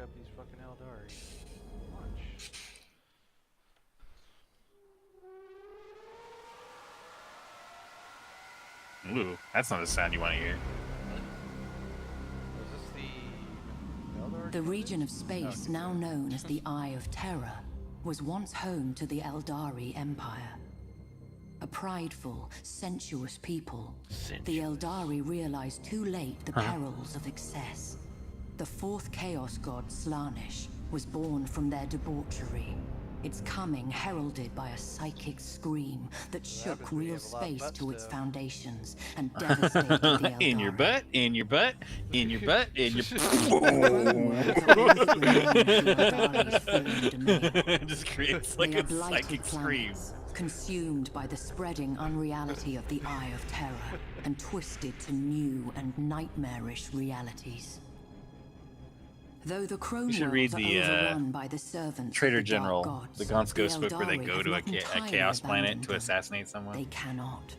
up these fucking Eldari. Watch. Ooh, that's not the sound you want to hear. Was this the Eldari? The region of space now known as the Eye of Terror was once home to the Eldari Empire. A prideful, sensuous people, the Eldari realized too late the perils of excess. The fourth Chaos God, Slaanesh, was born from their debauchery, its coming heralded by a psychic scream that shook real space to its foundations and devastated the Eldari. In your butt, in your butt, in your butt, in your It just creates like a psychic scream. Consumed by the spreading unreality of the Eye of Terror and twisted to new and nightmarish realities. Though the Crone You should read worlds the are overrun by the servants Trader of the Dark General, Gods, the Gaunt's Ghost book, where they Eldari go have to a not entirely chaos planet abandoned to them. assassinate someone. They cannot,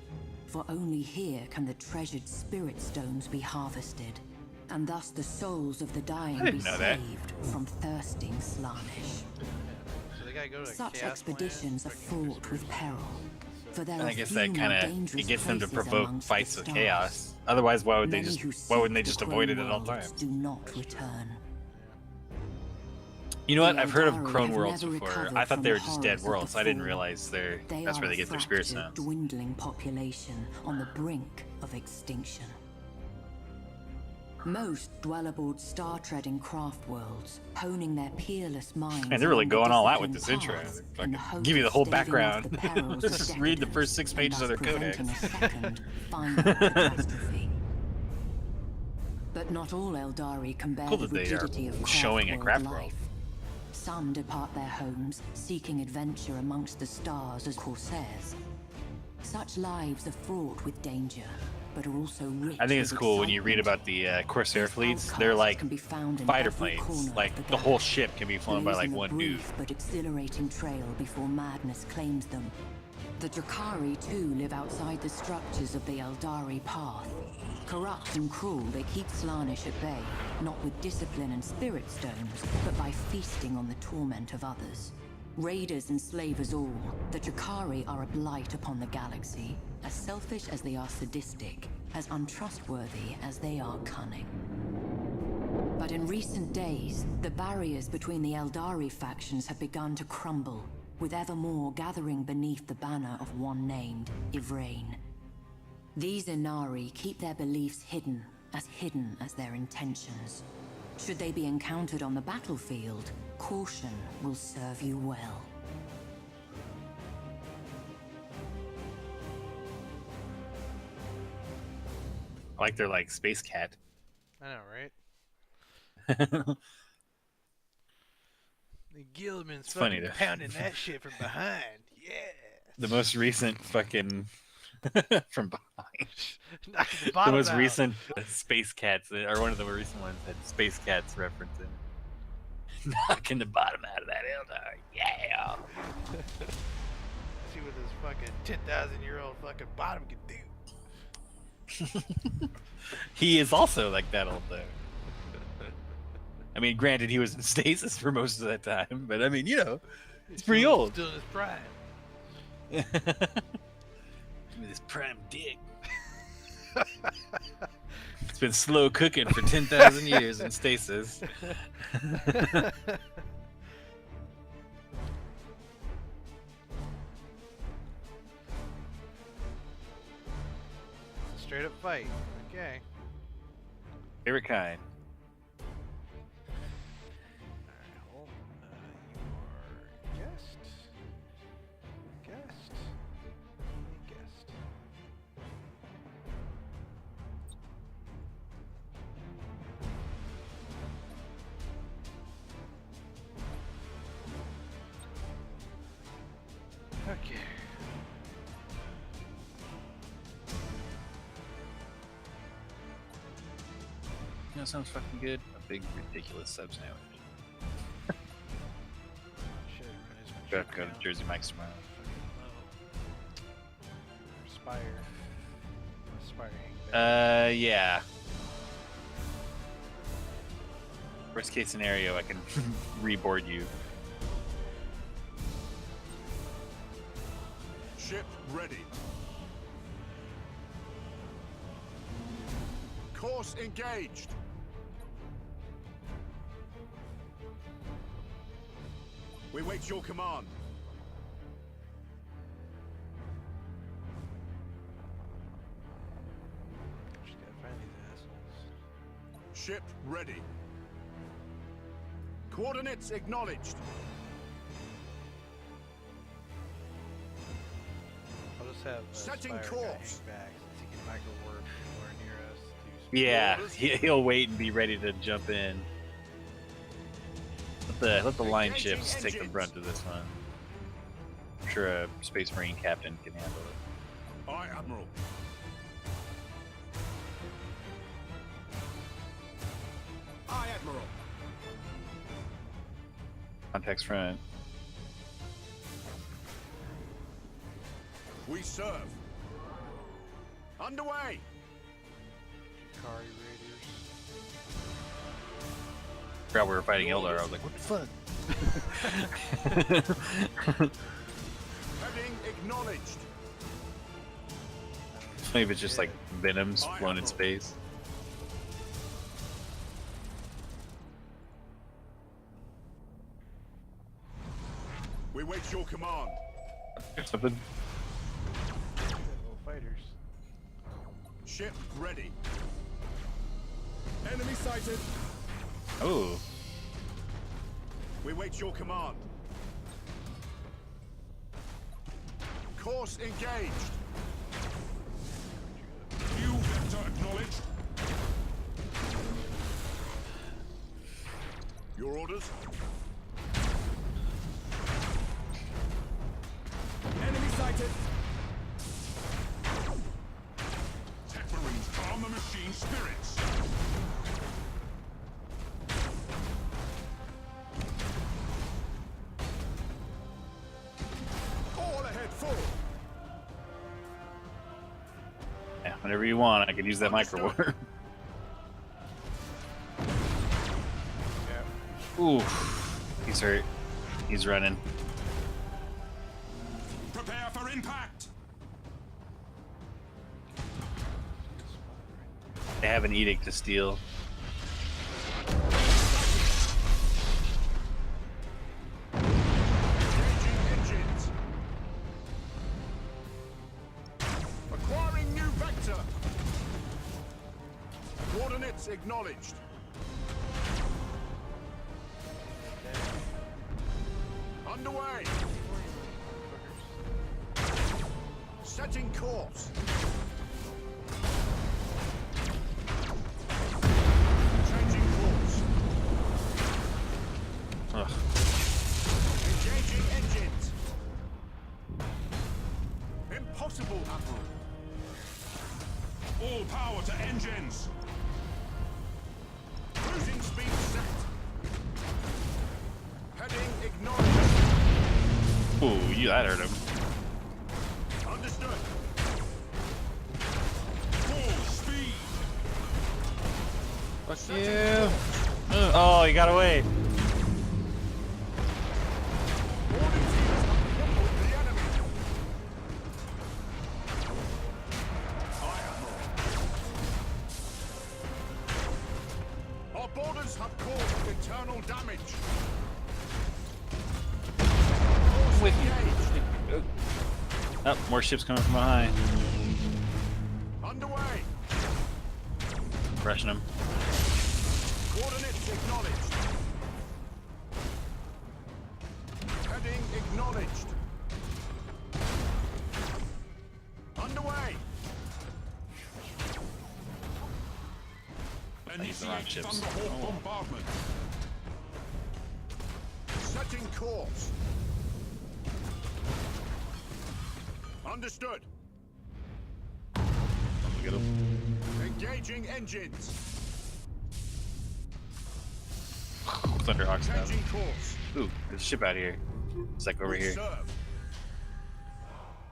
for only here can the treasured spirit stones be harvested, and thus the souls of the dying be didn't know that. saved from thirsting Slaanesh. So they gotta go to a Such chaos expeditions are planet, fraught with peril, for there And are I guess few that more kind of dangerous it gets them to places provoke amongst fights the with stars. chaos. Otherwise, why would they Many who just wouldn't they seek just the avoid it Crone at all worlds times? do not return. You know what? The I've heard of Eldari Crone have worlds never before. recovered I thought from they were the just dead horrors of worlds. the I didn't Fall. realize They that's are where they a get their spirit fractured, stones. dwindling population on the brink of extinction. Most dwell aboard star-treading craft worlds, honing their peerless minds. Man, they're really along the going all out with this disciplined intro. paths in Fucking the hope give you the of whole staving off background. the perils Just of read the decadence first 6 and pages of thus their codex. preventing a second, final catastrophe. But not all Eldari can bear Cool the that they are rigidity of showing at Craft life. World. Some depart their homes, seeking adventure amongst the stars as corsairs. Such lives are fraught with danger, but are also rich. I think it's with cool when you read excitement. about the Corsair These fleets. outcasts They're like can be found in fighter every corner planes. of Like the the whole galaxy, ship can be flown by like blazing a one dude. brief but exhilarating trail before madness claims them. The Drakari too live outside the structures of the Eldari path. Corrupt and cruel, they keep Slaanesh at bay, not with discipline and spirit stones, but by feasting on the torment of others. Raiders enslave us all, the Drakari are a blight upon the galaxy, as selfish as they are sadistic, as untrustworthy as they are cunning. But in recent days, the barriers between the Eldari factions have begun to crumble, with ever more gathering beneath the banner of one named Ivrain. These Inari keep their beliefs hidden as their intentions. Should they be encountered on the battlefield, caution will serve you well. I like they're like space cat. I know, right? The Gilman's It's funny fucking though. pounding that shit from behind. Yeah. The most recent fucking from behind. Knocking the The bottom most out. recent Space Cats, or one of the recent ones had Space Cats referencing. Knocking the bottom out of that Eldar. Yeah. See what this fucking 10,000-year-old fucking bottom can do. He is also like that old though. I mean, granted, he was in stasis for most of that time, but I mean, you know, it's pretty old. Still in his prime. Give me this prime dick. It's been slow cooking for 10,000 years in stasis. Straight up fight. Okay. Favorite kind. Alright, hold. You are guest. Guest. Guest. Okay. You know, sounds fucking good. A big, ridiculous sub sandwich. Shit, raise my Go chip to count. Jersey Mike's tomorrow. Fucking low. Aspire. Aspire ain't bad. Yeah. Worst case scenario, I can reboard you. Ship ready. Course engaged. We wait your command. Just gotta find these assholes. Ship ready. Coordinates acknowledged. I'll just have Setting Spire guy course. hang back since he can micro warp anywhere near us. Yeah, he'll wait and be ready to jump in. Let the line Engaging ships take the engines. brunt of this one. I'm sure a Space Marine captain can handle it. Aye, Admiral. Aye, Admiral. Context front. We serve. Underway. Kari Raiders. Forgot we were fighting Eldar. I was like, what the fuck? Heading acknowledged. Maybe it's just like venoms Aye, flown in Admiral. space. We wait your command. Something. Little fighters. Ship ready. Enemy sighted. Oh, We wait your command. Course engaged. New vector acknowledged. Your orders? Enemy sighted. Tech Marines arm the machine spirits. All ahead full. yeah. Whenever you want, I can use that micro warp. Yeah. Ooh, he's hurt. He's running. Prepare for impact. They have an edict to steal. Engaging engines. Acquiring new vector. Coordinates acknowledged. Underway. Setting course. Changing course. Ugh. Engaging engines. Impossible, Admiral. All power to engines. Cruising speed set. Heading acknowledged. Ooh, that hurt him. Understood. Full speed. Fuck you. Oh, he got away. Boarding teams have crippled the enemy. Aye, Admiral. Our boarders have caused internal damage. Course With engaged. Oh, more ships coming from behind. Underway. Rushing him. Coordinates acknowledged. Heading acknowledged. Underway. These are on ships. Thunderhawk bombardment. Setting course. Understood. Look at him. Engaging engines. Thunderhawk's down. Changing course. Ooh, there's a ship out here. It's like over We here. serve.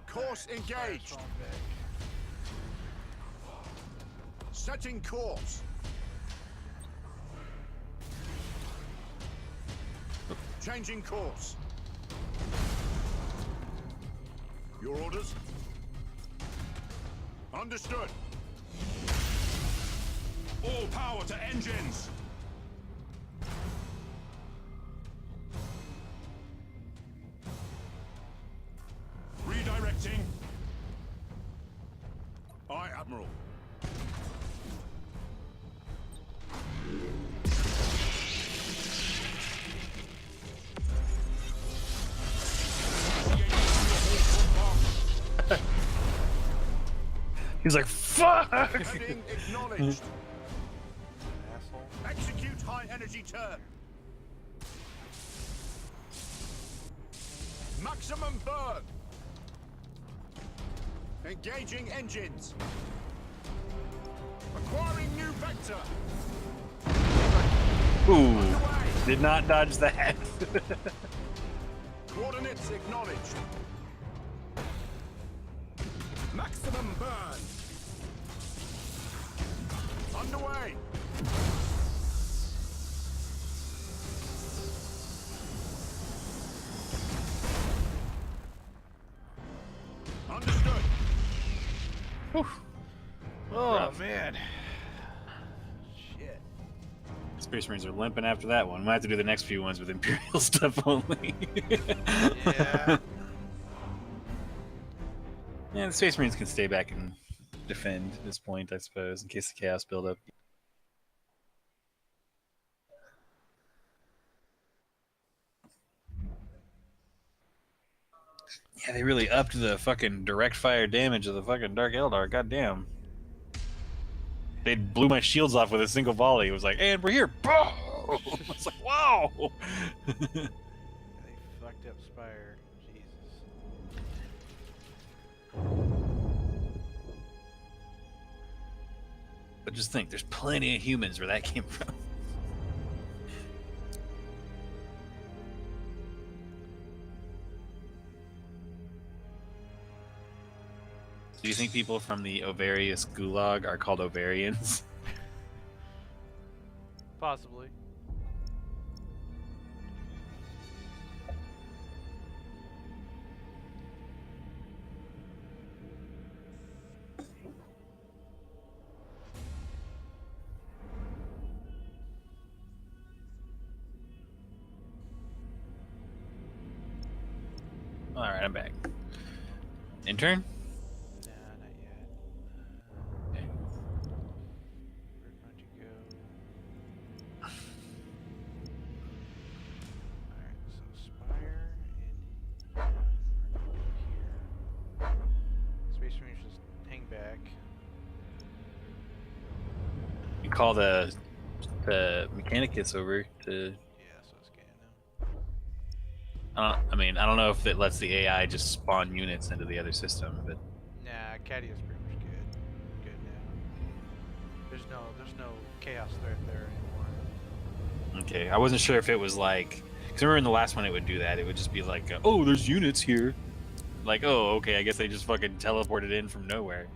Course engaged. Strong back. Setting course. Changing course. Your orders? Understood. All power to engines. Redirecting. Aye, Admiral. He's like, fuck! Heading acknowledged. Asshole. Execute high energy turn. Maximum burn. Engaging engines. Acquiring new vector. Ooh, did not dodge that. Coordinates acknowledged. Maximum burn. Underway. Understood. Whew. Oh Rough. man. Shit. Space Marines are limping after that one. Might have to do the next few ones with Imperial stuff only. Yeah. Yeah, the Space Marines can stay back and defend at this point, I suppose, in case the chaos buildup. Yeah, they really upped the fucking direct fire damage of the fucking Dark Eldar. Goddamn. They blew my shields off with a single volley. It was like, and we're here. Boom! It's like, wow. They fucked up Spire. Jesus. But just think, there's plenty of humans where that came from. Do you think people from the Ovarius Gulag are called Ovarians? Possibly. Alright, I'm back. Intern? Nah, not yet. Okay. Where would you go? Alright, so Spire and are here. Space Marines just hang back. You call the Mechanicus over to... Yeah, so it's getting them. I mean, I don't know if it lets the AI just spawn units into the other system, but... Nah, Cadia's pretty much good now. There's no chaos threat there anymore. Okay, I wasn't sure if it was like... Because remember in the last one it would do that. It would just be like, oh, there's units here. Like, oh, okay, I guess they just fucking teleported in from nowhere.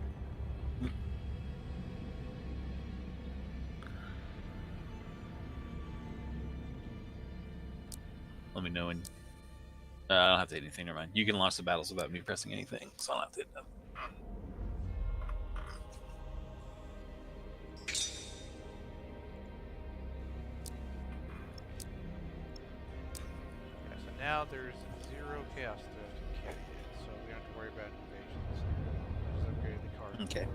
Let me know when... I don't have to hit anything, never mind. You can launch the battles without me pressing anything, so I don't have to hit them. Yeah, so now there's 0 chaos threat in Cadia, so we don't have to worry about invasions. Just upgrade the card. Okay.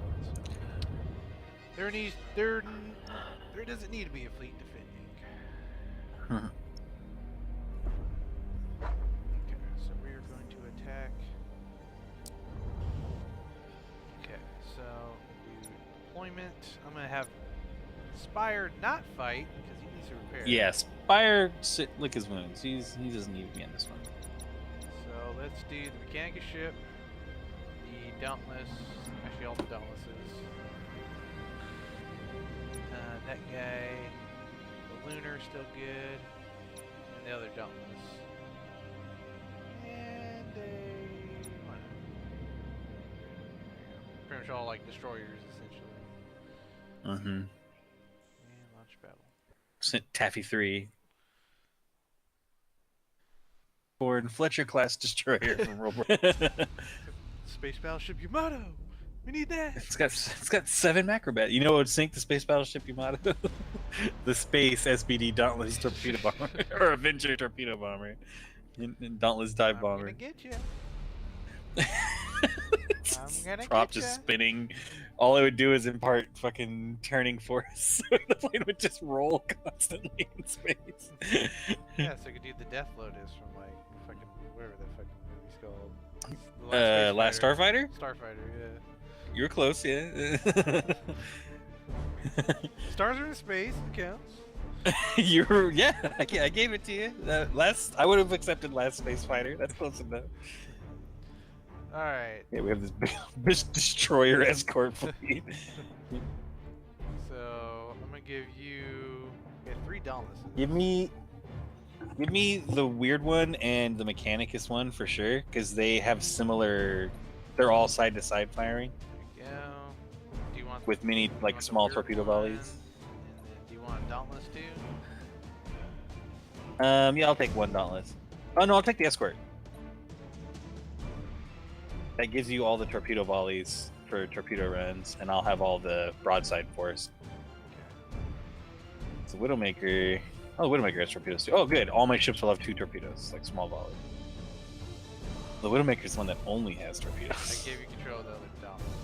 There doesn't need to be a fleet defending. Okay, so we are going to attack. Okay, so we'll do deployment. I'm gonna have Spire not fight because he needs to repair. Yeah, Spire lick his wounds. He doesn't need to be in this one. So let's do the Mechanicus ship, the Dauntless, actually all the Dauntlesses. That guy, the Lunar still good, and the other Dauntless. And what? Pretty much all like destroyers essentially. Mm-hmm. And launch battle. Taffy 3. Born Fletcher class destroyer from World War. Space battleship Yamato. We need that. It's got 7 macrobat. You know what would sink the space battleship Yamato? The space SBD Dauntless torpedo bomber or Avenger torpedo bomber, and Dauntless dive I'm bomber. gonna get you. I'm gonna Prop get just ya. spinning. All it would do is impart fucking turning force. So the plane would just roll constantly in space. Yeah, so I could do the Death Lotus from like fucking whatever that fucking movie's called. The Last Space Starfighter? Starfighter, yeah. You were close, yeah. Stars are in space. It counts. You were, yeah. I gave it to you. I would have accepted Last Space Fighter. That's close enough. All right. Yeah, we have this big destroyer escort fleet. So I'm gonna give you $3. Give me the weird one and the Mechanicus one for sure, because they have similar. They're all side to side firing There you go. Do you want with many do you like want the small weird torpedo one? volleys. And then do you want Dauntless too? Yeah, I'll take one Dauntless. Oh no, I'll take the escort. That gives you all the torpedo volleys for torpedo runs, and I'll have all the broadside force. So Widowmaker. Oh, the Widowmaker has torpedoes too. Oh, good. All my ships will have 2 torpedoes, like small volley. The Widowmaker is the one that only has I torpedoes. gave you control of the other Dauntless.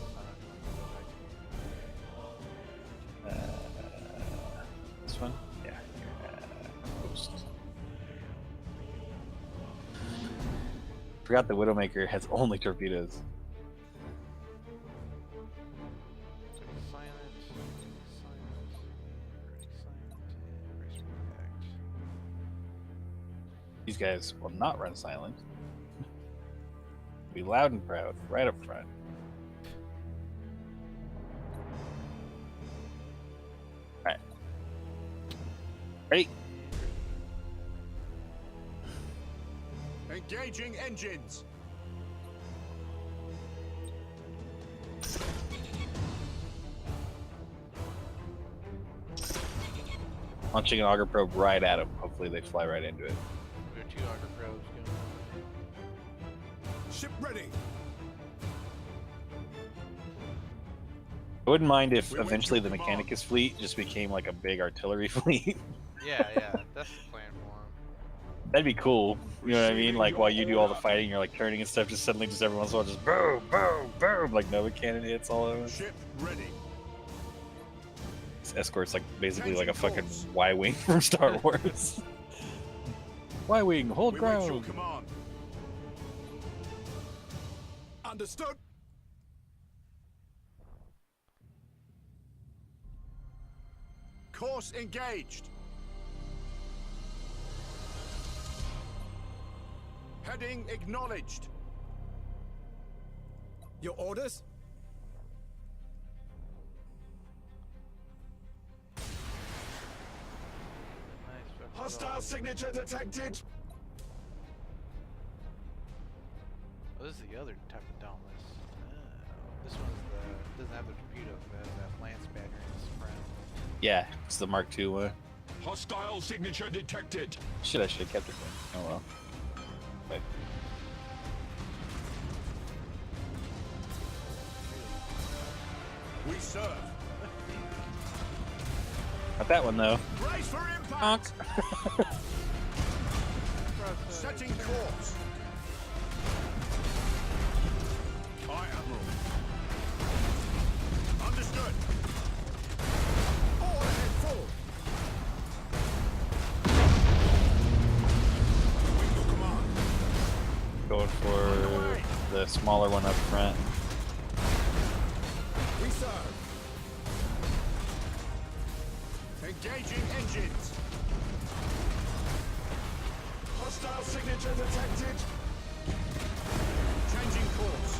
This one? Yeah. Post. Forgot the Widowmaker has only torpedoes. Silent, erase impact. These guys will not run silent. Be loud and proud, right up front. Alright. Ready? Engaging engines. Launching an auger probe right at them. Hopefully they fly right into it. We have 2 auger probes going. Ship ready. I wouldn't mind if We went eventually to the command. Mechanicus fleet just became like a big artillery fleet. Yeah, that's the plan for them. That'd be cool. You know what I mean? Like while you do all the fighting, you're like turning and stuff, just suddenly just every once in a while just boom, boom, boom, like Nova cannon hits all over. Ship ready. This escort's like basically like a fucking Y-wing from Star Wars. Y-wing, hold We wait your ground. command. Understood. Course engaged. Heading acknowledged. Your orders? Nice. fucking Hostile roll. signature detected. Oh, this is the other type of Dauntless. Oh, this one's doesn't have the torpedo, but has that lance battery in its front. Yeah, it's the Mark II one. Hostile signature detected. I should have kept it then. Oh well. But We serve. not that one though. Brace for impact. Honk. Setting course. Aye, Admiral. Understood. All ahead full. Wing your command. Going for the smaller one up front. We serve. Engaging engines. Hostile signature detected. Changing course.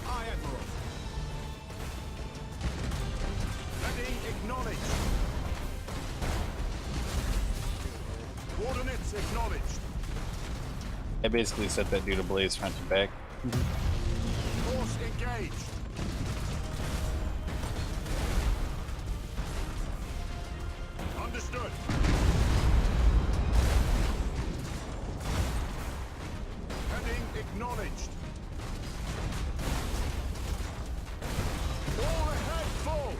Aye, Admiral. Heading acknowledged. Coordinates acknowledged. I basically set that dude ablaze front to back. Course engaged. Understood. acknowledged. All ahead full.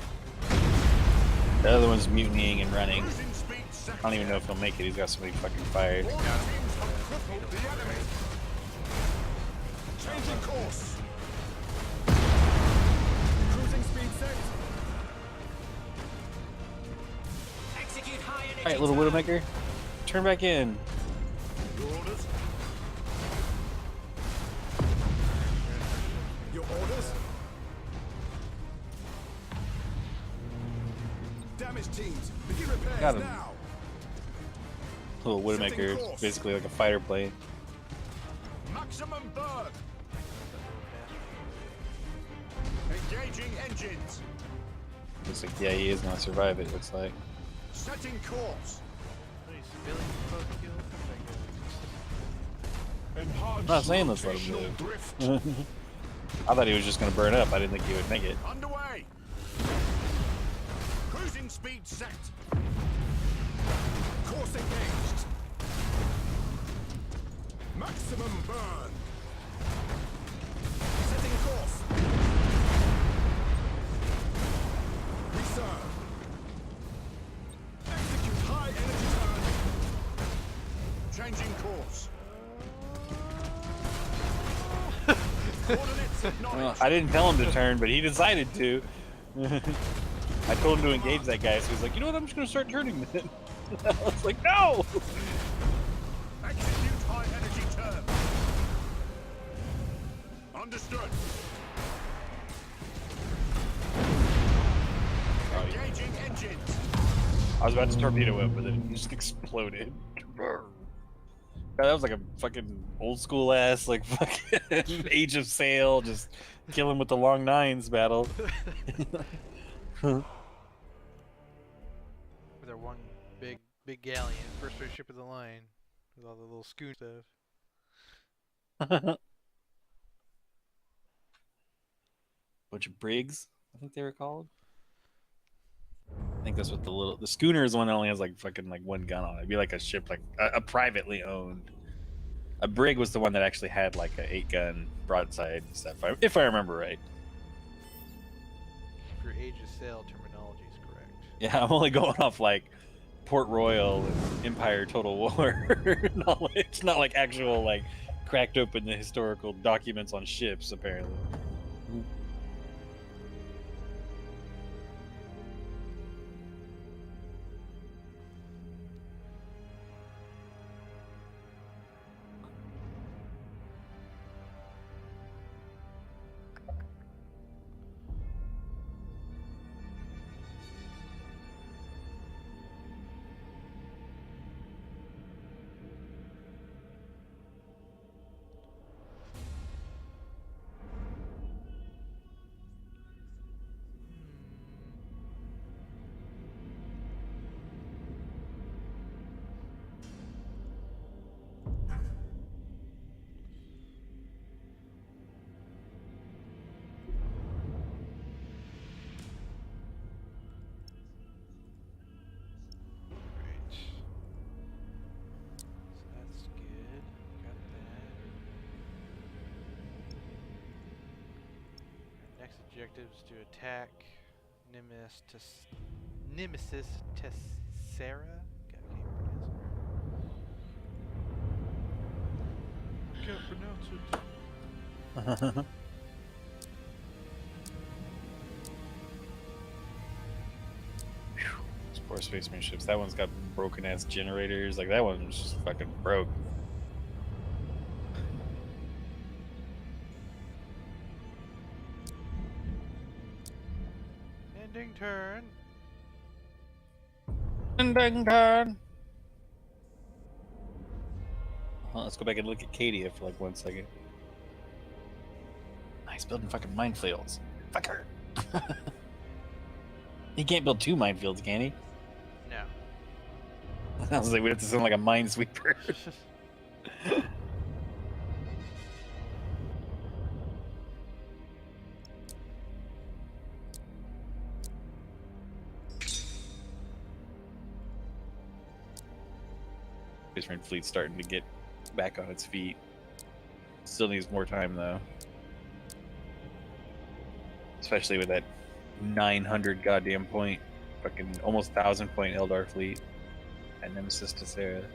The other one's mutinying and running. Cruising speed set. I don't even know if he'll make it. He's got so many fucking fires. All teams have crippled the enemy. Changing course. Cruising speed set. Execute high energy. All right, little Widowmaker, turn back in. Your orders. Your orders. Damage teams, begin repairs Got him. now. Little Widowmaker Setting is course. basically like a fighter plane. Maximum burn. Engaging engines. Looks like yeah, he is gonna survive it. Looks like. Setting course. How many civilians supposed to kill? Enhanced I'm not saying let's let him rotational live. drift. I thought he was just gonna burn up. I didn't think he would make it. Underway. Cruising speed set. Course engaged. Maximum burn. Setting course. Reserve. Execute high energy turn. Changing course. Coordinates acknowledged. I didn't tell him to turn, but he decided to. I told him to engage that guy, so he's like, you know what? I'm just gonna start turning then. I was like, no. Execute high energy turn. Understood. Engaging engines. I was about to torpedo him, but then it just exploded. God, that was like a fucking old school ass, like fucking Age of Sail, just kill him with the long nines battle. With our one big galleon, first rate ship of the line, with all the little scoot stuff. Bunch of brigs, I think they were called. I think that's what the schooner is the one that only has like fucking like one gun on it. It'd be like a ship, like a privately owned. A brig was the one that actually had like a 8-gun broadside stuff, if I remember right. If your Age of Sail terminology is correct. Yeah, I'm only going off like Port Royal and Empire Total War knowledge, not like actual like cracked open the historical documents on ships apparently. Great. So that's good. Got that. Our next objective is to attack Nemesis Tessera. God, I can't pronounce it. Those poor spaceman ships. That one's got broken ass generators. Like that one's just fucking broke. Ending turn. Ending turn. Let's go back and look at Cadia for like 1 second. Nice, building fucking minefields. Fucker. He can't build 2 minefields, can he? No. I was like, we have to send like a minesweeper. Space Marine fleet's starting to get back on its feet. Still needs more time though. Especially with that 900 goddamn point, fucking almost 1,000 point Eldar fleet and Nemesis Tessera. Yeah.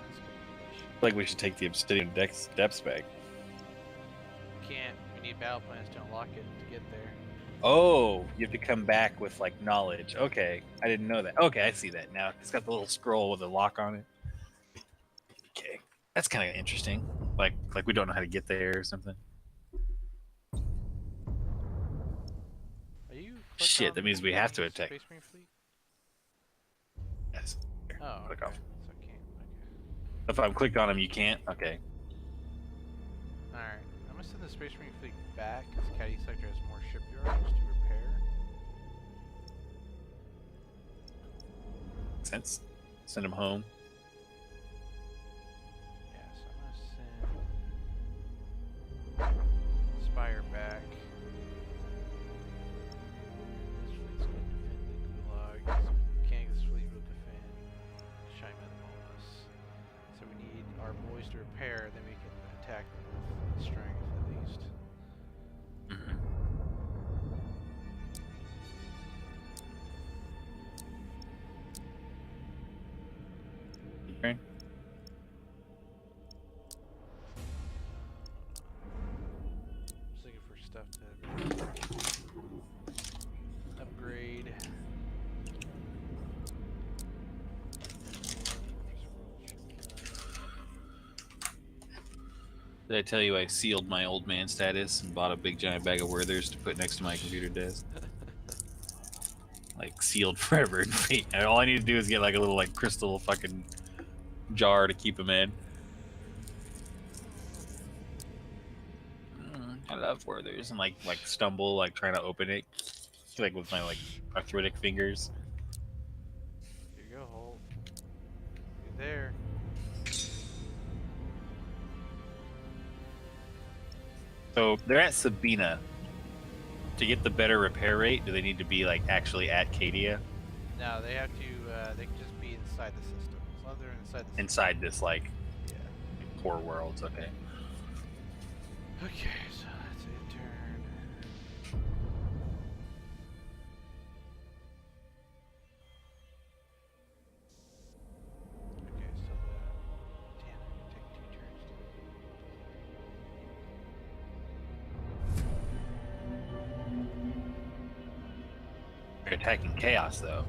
That's gonna be an issue. Like we should take the Obsidian depths back. Can't. We need battle plans to unlock it to get there. Oh, you have to come back with like knowledge. Okay, I didn't know that. Okay, I see that now. It's got the little scroll with a lock on it. Okay, that's kind of interesting. Like we don't know how to get there or something. Are you? Shit, that means we have to attack. Space Marine fleet? Yes. Oh, Click okay. off. So I can't. Okay. If I'm clicked on him, you can't. Okay. All right. I'm gonna send the Space Marine fleet back because Caddy Sector has more shipyards to repair. Makes sense. Send him home. Yeah, so I'm gonna send Spire back. This fleet's gonna defend the Gulag. Kangas fleet will defend Shima the Molus. So we need our boys to repair, then we can attack them with strength at least. Mhm. Okay. Just looking for stuff to upgrade. Did I tell you I sealed my old man status and bought a big giant bag of Werthers to put next to my computer desk? Like sealed forever. And all I need to do is get like a little like crystal fucking jar to keep them in. I love Werthers and like stumble like trying to open it like with my like arthritic fingers. Here you go, Holt. You're there. So they're at Sabina. To get the better repair rate, do they need to be like actually at Cadia? No, they have to. They can just be inside the system. As long as they're inside the system. Inside this like Yeah. core worlds, okay. Okay, so that's a turn. Okay, so the damn, I can take 2 turns to. They're attacking Chaos though.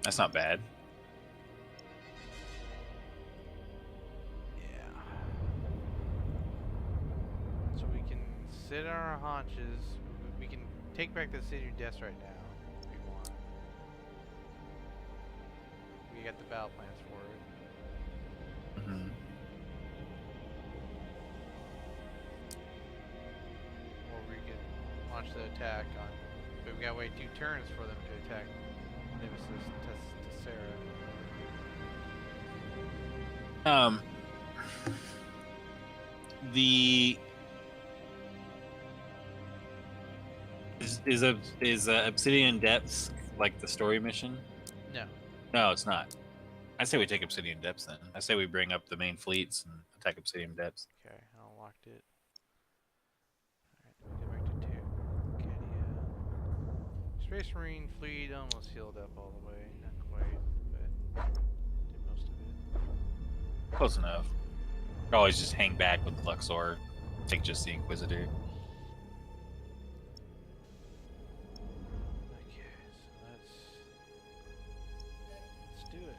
That's not bad. Yeah. So we can sit on our haunches. We can take back the City of Death right now if we want. We got the battle plans for it. Mm-hmm. Or we could launch the attack on. But we gotta wait 2 turns for them to attack Nemesis Tessera. The is Obsidian Depths like the story mission? No. No, it's not. I say we take Obsidian Depths then. I say we bring up the main fleets and attack Obsidian Depths. Okay, I unlocked it. Alright, go back to 2. Cadia. Space Marine fleet almost healed up all the way. Not quite, but did most of it. Close enough. Always just hang back with Luxor. Take just the Inquisitor. Okay, so let's do it.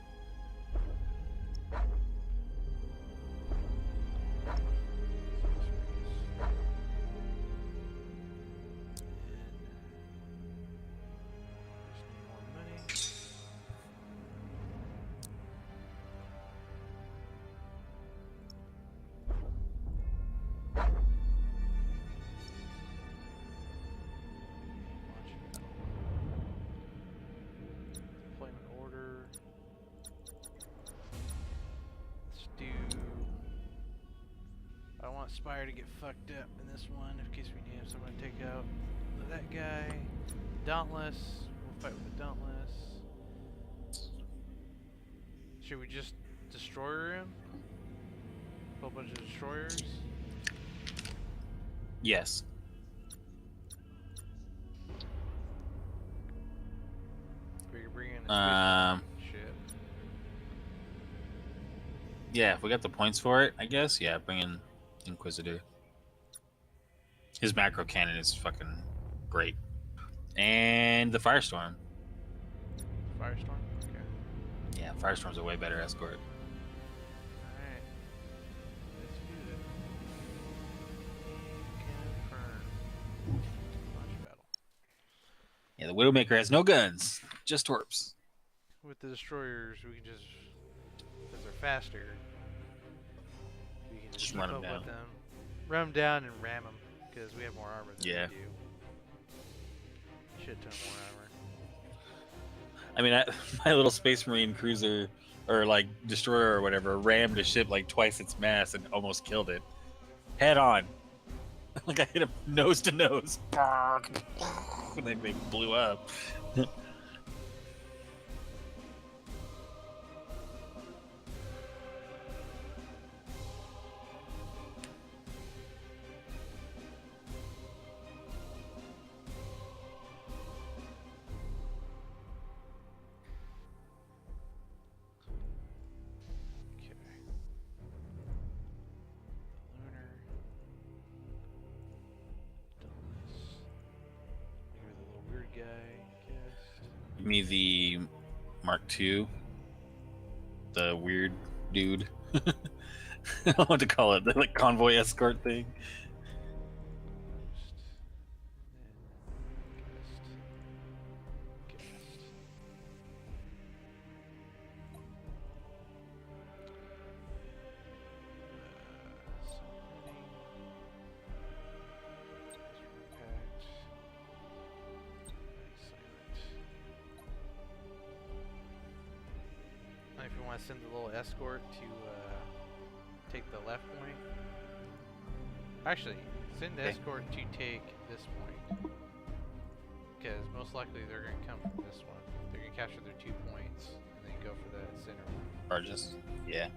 Deployment order. Let's do. I want Spire to get fucked up in this one in case we need him. So I'm gonna take out that guy. Dauntless will fight with the Dauntless. Should we just destroyer him? A whole bunch of destroyers? Yes. We could bring in a ship. Yeah, if we got the points for it, I guess. Yeah, bring in Inquisitor. His macro cannon is fucking great. And the Firestorm. Firestorm? Okay. Yeah, Firestorm's a way better escort. Alright. Let's do it. Confirm. Launch battle. Yeah, the Widowmaker has no guns, just torps. With the destroyers, we can just, because they're faster, we can just Just keep run 'em up down. with them. Run them down and ram them, because we have more armor than Yeah. they do. Shit ton more armor. I mean, my little Space Marine cruiser, or like destroyer or whatever, rammed a ship like twice its mass and almost killed it. Head on. Like I hit him nose to nose. And they blew up. Okay. Lunar. Dauntless. You're the little weird guy, I guess. Give me the Mark II. The weird dude. I don't know what to call it. The like convoy escort thing. Ghost. And then Guest. Submitting. Packed. Silent. Now if you want to send the little escort to take the left point. Actually, send the Okay. escort to take this point. Because most likely they're going to come from this one. They're going to capture their 2 points and then go for the center one. Charges. Yeah.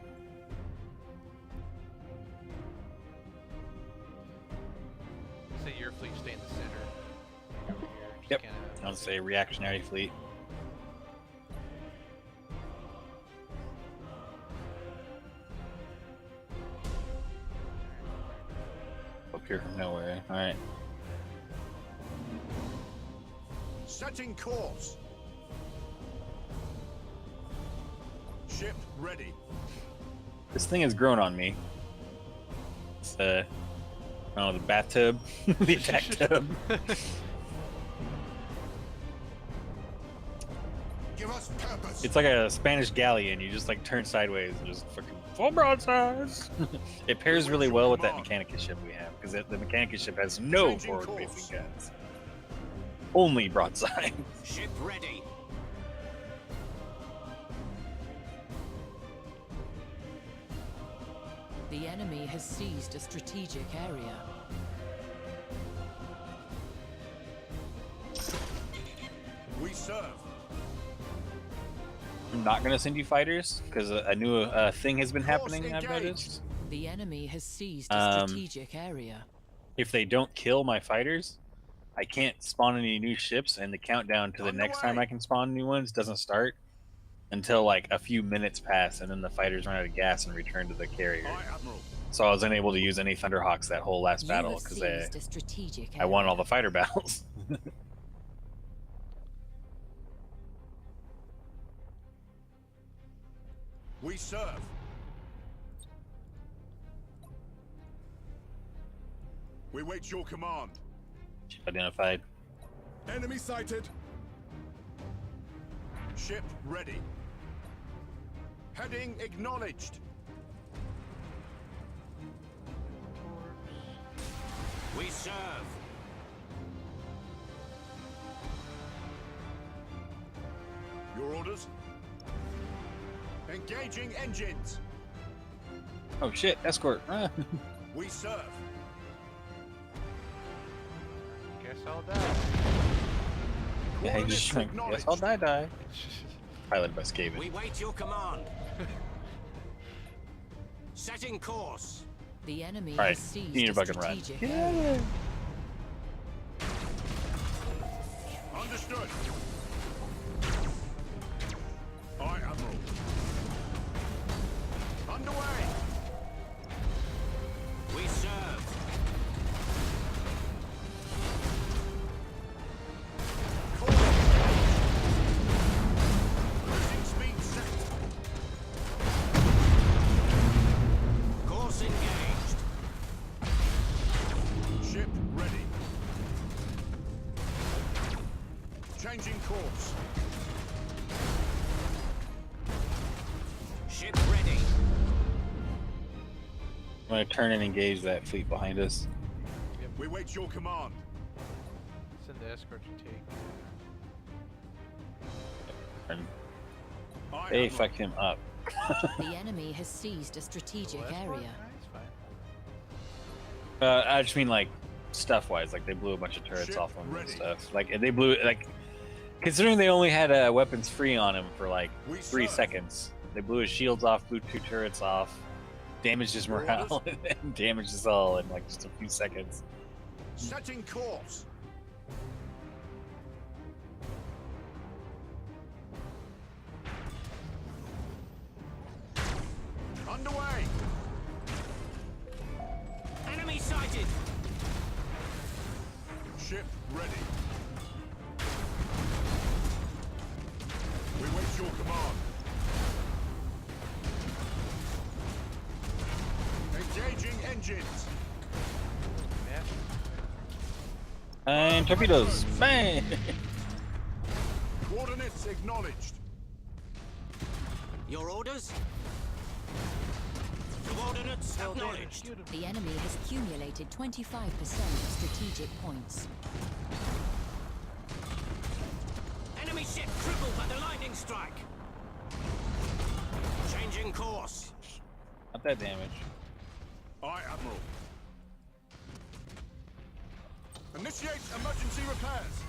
Say your fleet stay in the center. Like over here. Just Yep. kinda I'll say reactionary fleet. Appear from nowhere. All right. Setting course. Ship ready. This thing has grown on me. It's I don't know, the bathtub, the attack tub. Give us purpose. It's like a Spanish galleon. You just like turn sideways and just fucking full broadsides. It pairs really well with that Mechanicus ship we have because the Mechanicus ship has no Changing forward-facing course. guns, only broadside. Ship ready. The enemy has seized a strategic area. We serve. I'm not gonna send you fighters because a new thing has been Course happening. I've engaged. noticed. The enemy has seized a Um, strategic area. If they don't kill my fighters, I can't spawn any new ships, and the countdown to the next time Underway. I can spawn new ones doesn't start until like a few minutes pass, and then the fighters run out of gas and return to the carrier. Aye, Admiral. So I was unable to use any Thunderhawks that whole last You battle have because seized a strategic I won area. all the fighter battles. We serve. We wait your command. Ship identified. Enemy sighted. Ship ready. Heading acknowledged. We serve. Your orders? Engaging engines. Oh shit! Escort. Ah. We serve. Guess I'll die. Yeah, he just like, guess I'll die. Piloted by Skaven. We wait your command. Setting course. The enemy Alright, has seized you need a to fucking run. strategic Get out of area. there. Understood. Aye, Admiral. Underway. We serve. Cruising speed set. Course engaged. Ship ready. Changing course. Ship ready. I'm gonna turn and engage that fleet behind us. We wait your command. Send the escort to take. And Aye, they Admiral. fucked him up. The enemy has seized a strategic Little escort? area. It's fine. I just mean like stuff-wise, like they blew a bunch of turrets Ship off him and ready. stuff. Like they blew like, considering they only had weapons free on him for like We 3 serve. seconds. They blew his shields off, blew 2 turrets off, damaged his morale, and damaged us all in like just a few seconds. Setting course. Underway. Enemy sighted. Ship ready. We wait your command. Engaging engines. Yeah. And torpedoes, bang! Coordinates acknowledged. Your orders? Coordinates Well, damn, acknowledged. shoot 'em. The enemy has accumulated 25% of strategic points. Enemy ship crippled by the lightning strike. Changing course. Not that damage. Aye, Admiral. Initiate emergency repairs.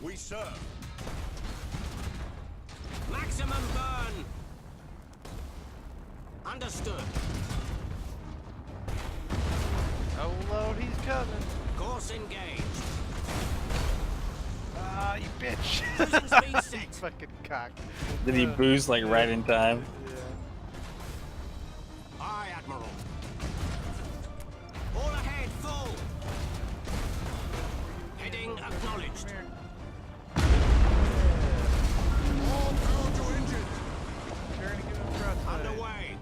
We serve. Maximum burn. Understood. Oh Lord, he's coming. Course engaged. Ah, you bitch. Cruising speed You set. fucking cock. Did he boost like right in time? Yeah. Aye, Admiral. All ahead, full. Heading acknowledged. Come here. All power to engines. Trying to get him broadside. Underway.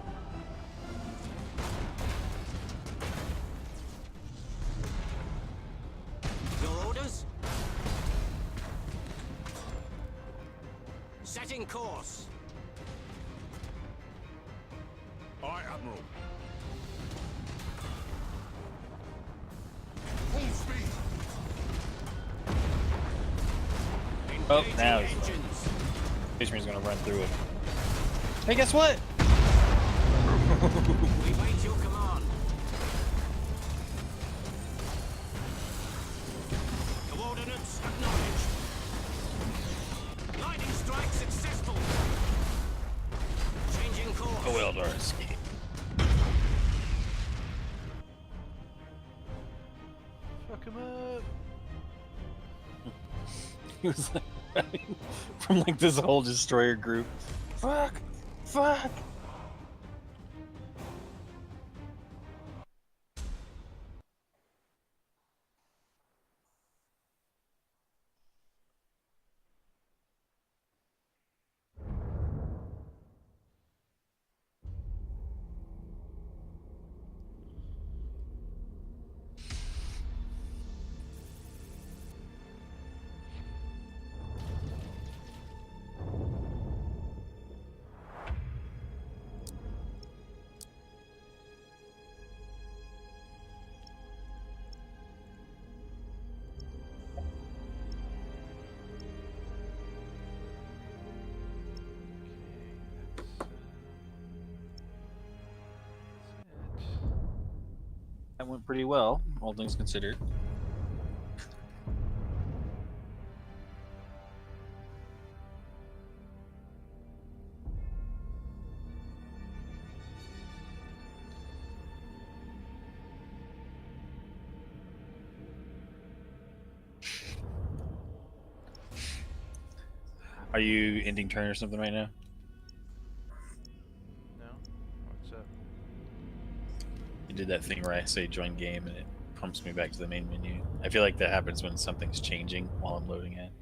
Your orders? Setting course. Aye, Admiral. Full speed. Oh, Engaging now he's- engines. Space Marine's gonna run through it. Hey, guess what? We wait your command. Coordinates acknowledged. Lightning strike successful. Changing course. Oh, well, Doris. Fuck him up. He was like running from like this whole destroyer group. Fuck! Fuck! That went pretty well, all things considered. Are you ending turn or something right now? No? What's up? You did that thing where I say join game and it pumps me back to the main menu. I feel like that happens when something's changing while I'm loading it.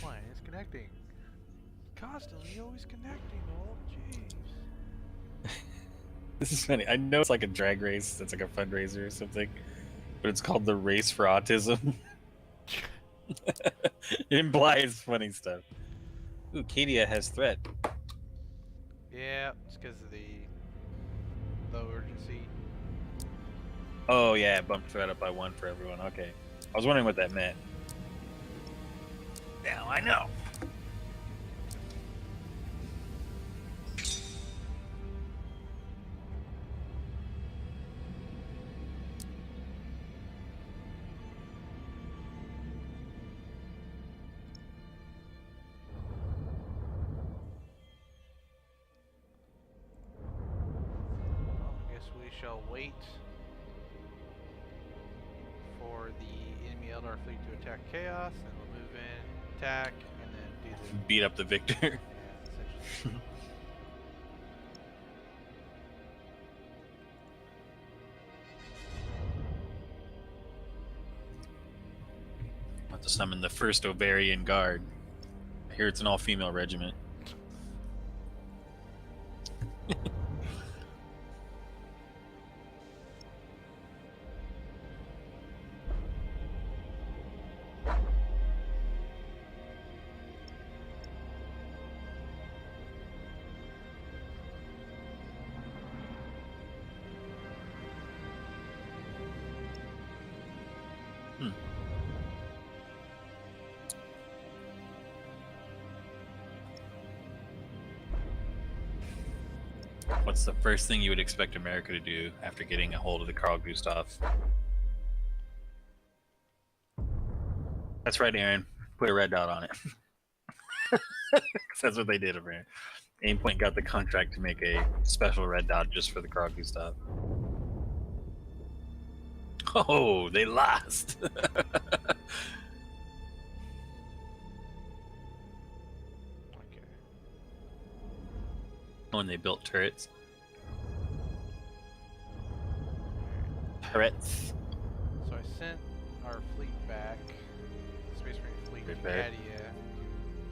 Client is connecting. Constantly always connecting. Oh, jeez. This is funny. I know it's like a drag race. It's like a fundraiser or something, but it's called the Race for Autism. It implies funny stuff. Ooh, Kadia has threat. Yeah, it's because of the low urgency. Oh yeah, it bumped threat up by 1 for everyone. Okay. I was wondering what that meant. Now I know. Well, I guess we shall wait for the enemy Eldar fleet to attack Chaos, and we'll move in, attack, and then do the Beat up the victor. yeah, essentially. About to summon the first Ovarian Guard. I hear it's an all-female regiment. What's the first thing you would expect America to do after getting a hold of the Carl Gustav? That's right, Aaron. Put a red dot on it. That's what they did over here. Aimpoint got the contract to make a special red dot just for the Carl Gustav. Oh, they lost. Okay. When they built turrets. Turrets. So I sent our fleet back, Space Marine fleet to Prepare. Adia.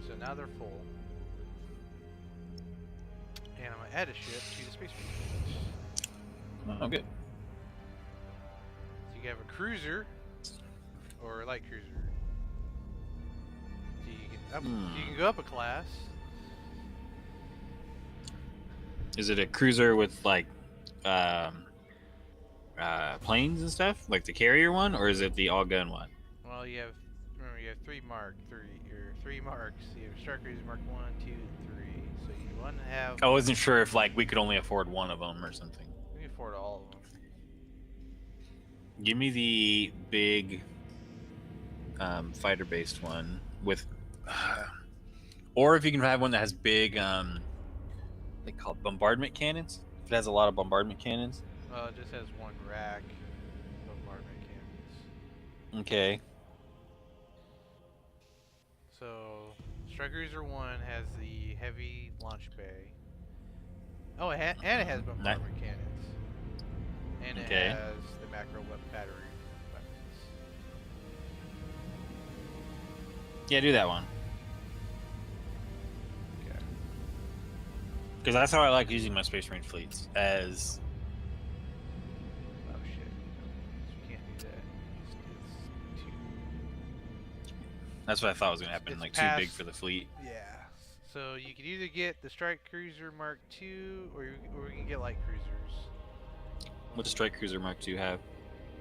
So now they're full. And I'm gonna add a ship to the Space Marine fleet. Oh, good. So you can have a cruiser or a light cruiser. So you can go up a class. Is it a cruiser with like planes and stuff, like the carrier one, or is it the all-gun one? Well, you have you have three marks. You have Star Cruiser Mark 1, 2, and 3. So you want to have. I wasn't sure if like we could only afford one of them or something. We can afford all of them. Give me the big fighter-based one with, or if you can have one that has big, they call it bombardment cannons. If it has a lot of bombardment cannons. Well, it just has one rack of bombardment cannons. Okay. So, Strike Cruiser 1 has the heavy launch bay. Oh, and it has bombardment cannons. And it has the macro battery weapons. Yeah, do that one. Okay. Because that's how I like using my Space Marine fleets. As Oh shit. So you can't do that. It's too... that's what I thought was gonna happen. It's Like past- too big for the fleet. Yeah. So you can either get the Strike Cruiser Mark II, or you can get light cruisers. What does Strike Cruiser Mark II have?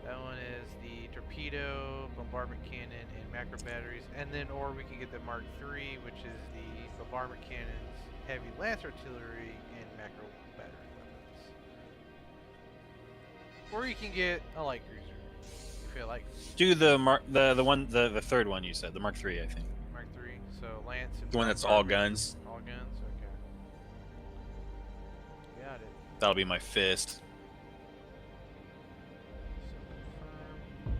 That one is the torpedo, bombardment cannon, and macro batteries, and then or we can get the Mark III, which is the bombardment cannons, heavy lance artillery, and macro battery weapons. Or you can get a light cruiser if you like Do the third one you said, the Mark III, I think. Mark III. So lance and The one that's all bombardment- guns. All guns. Okay. Got it. That'll be my fist. So confirm.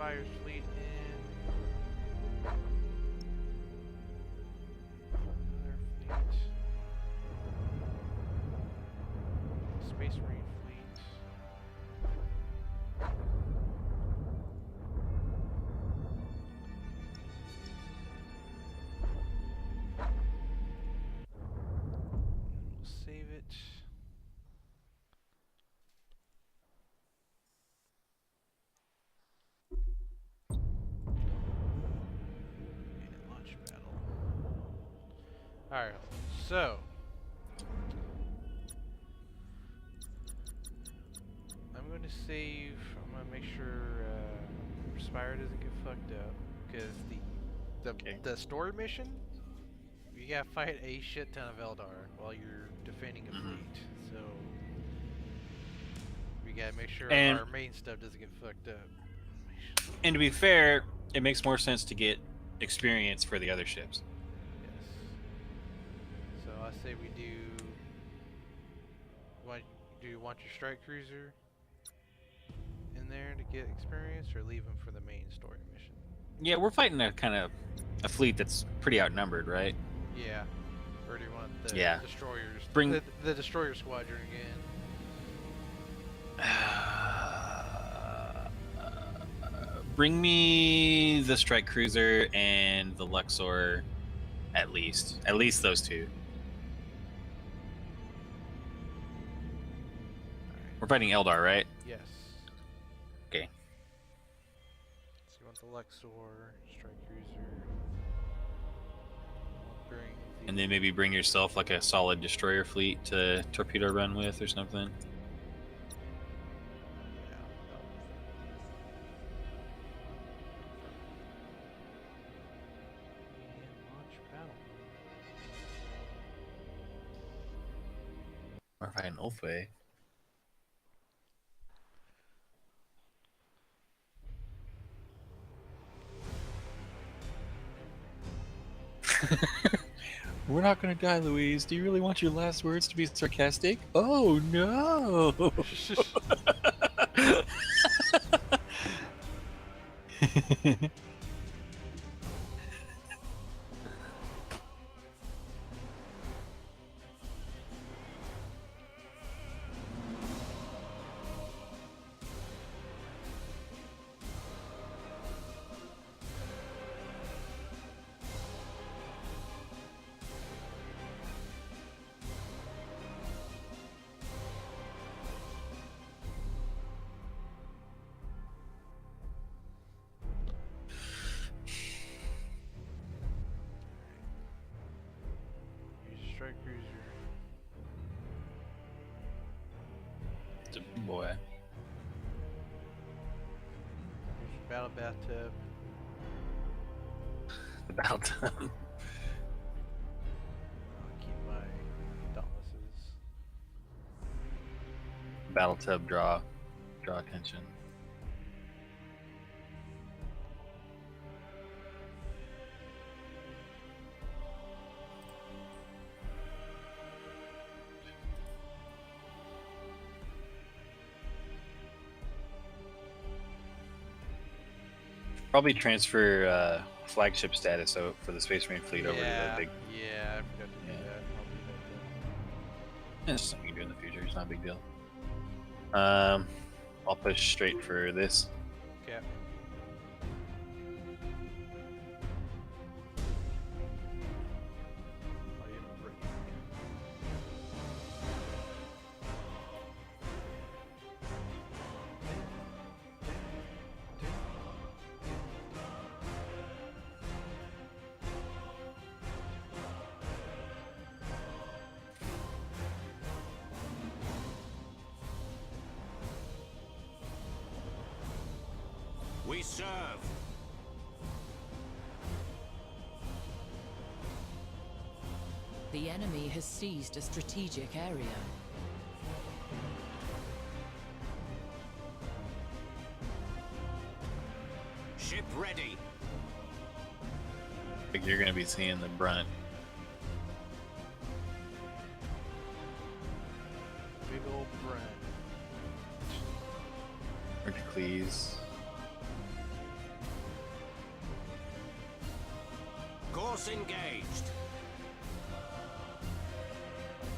Fire's fleet in. Another fleet. Space Marine fleet. We'll save it. And launch battle. Alright, so I'm going to save. I'm going to make sure Spire doesn't get fucked up, because the story mission, you gotta fight a shit ton of Eldar while you're defending a fleet. So we gotta make sure And- our main stuff doesn't get fucked up. And to be fair, it makes more sense to get experience for the other ships. Yes. So I say we do. Do you want your strike cruiser in there to get experience, or leave them for the main story mission? Yeah, we're fighting a kind of a fleet that's pretty outnumbered, right? Yeah. Or do you want the Yeah. destroyers? Bring- the destroyer squadron again. Bring me the strike cruiser and the Luxor, at least those two. We're fighting Eldar, right? Yes. Okay. So you want the Luxor, strike cruiser. Bring the And then maybe bring yourself like a solid destroyer fleet to torpedo run with or something. yeah. And launch battle. We're fighting Ulthway. We're not gonna die, Louise. Do you really want your last words to be sarcastic? Oh no! Use a strike cruiser. It's a boy. Use your battle bathtub. The battle tub. I'll keep my dauntlesses. Battle tub draw attention. Probably transfer flagship status out for the Space Marine fleet over to the big. Yeah, I forgot to do Yeah. that. I'll do that It's something you can do in the future. It's not a big deal. I'll push straight for this. then. Okay. Oh, you have a break. We serve. The enemy has seized a strategic area. Ship ready. I think you're going to be seeing the brunt. Big old Brent. Hercules. Course engaged.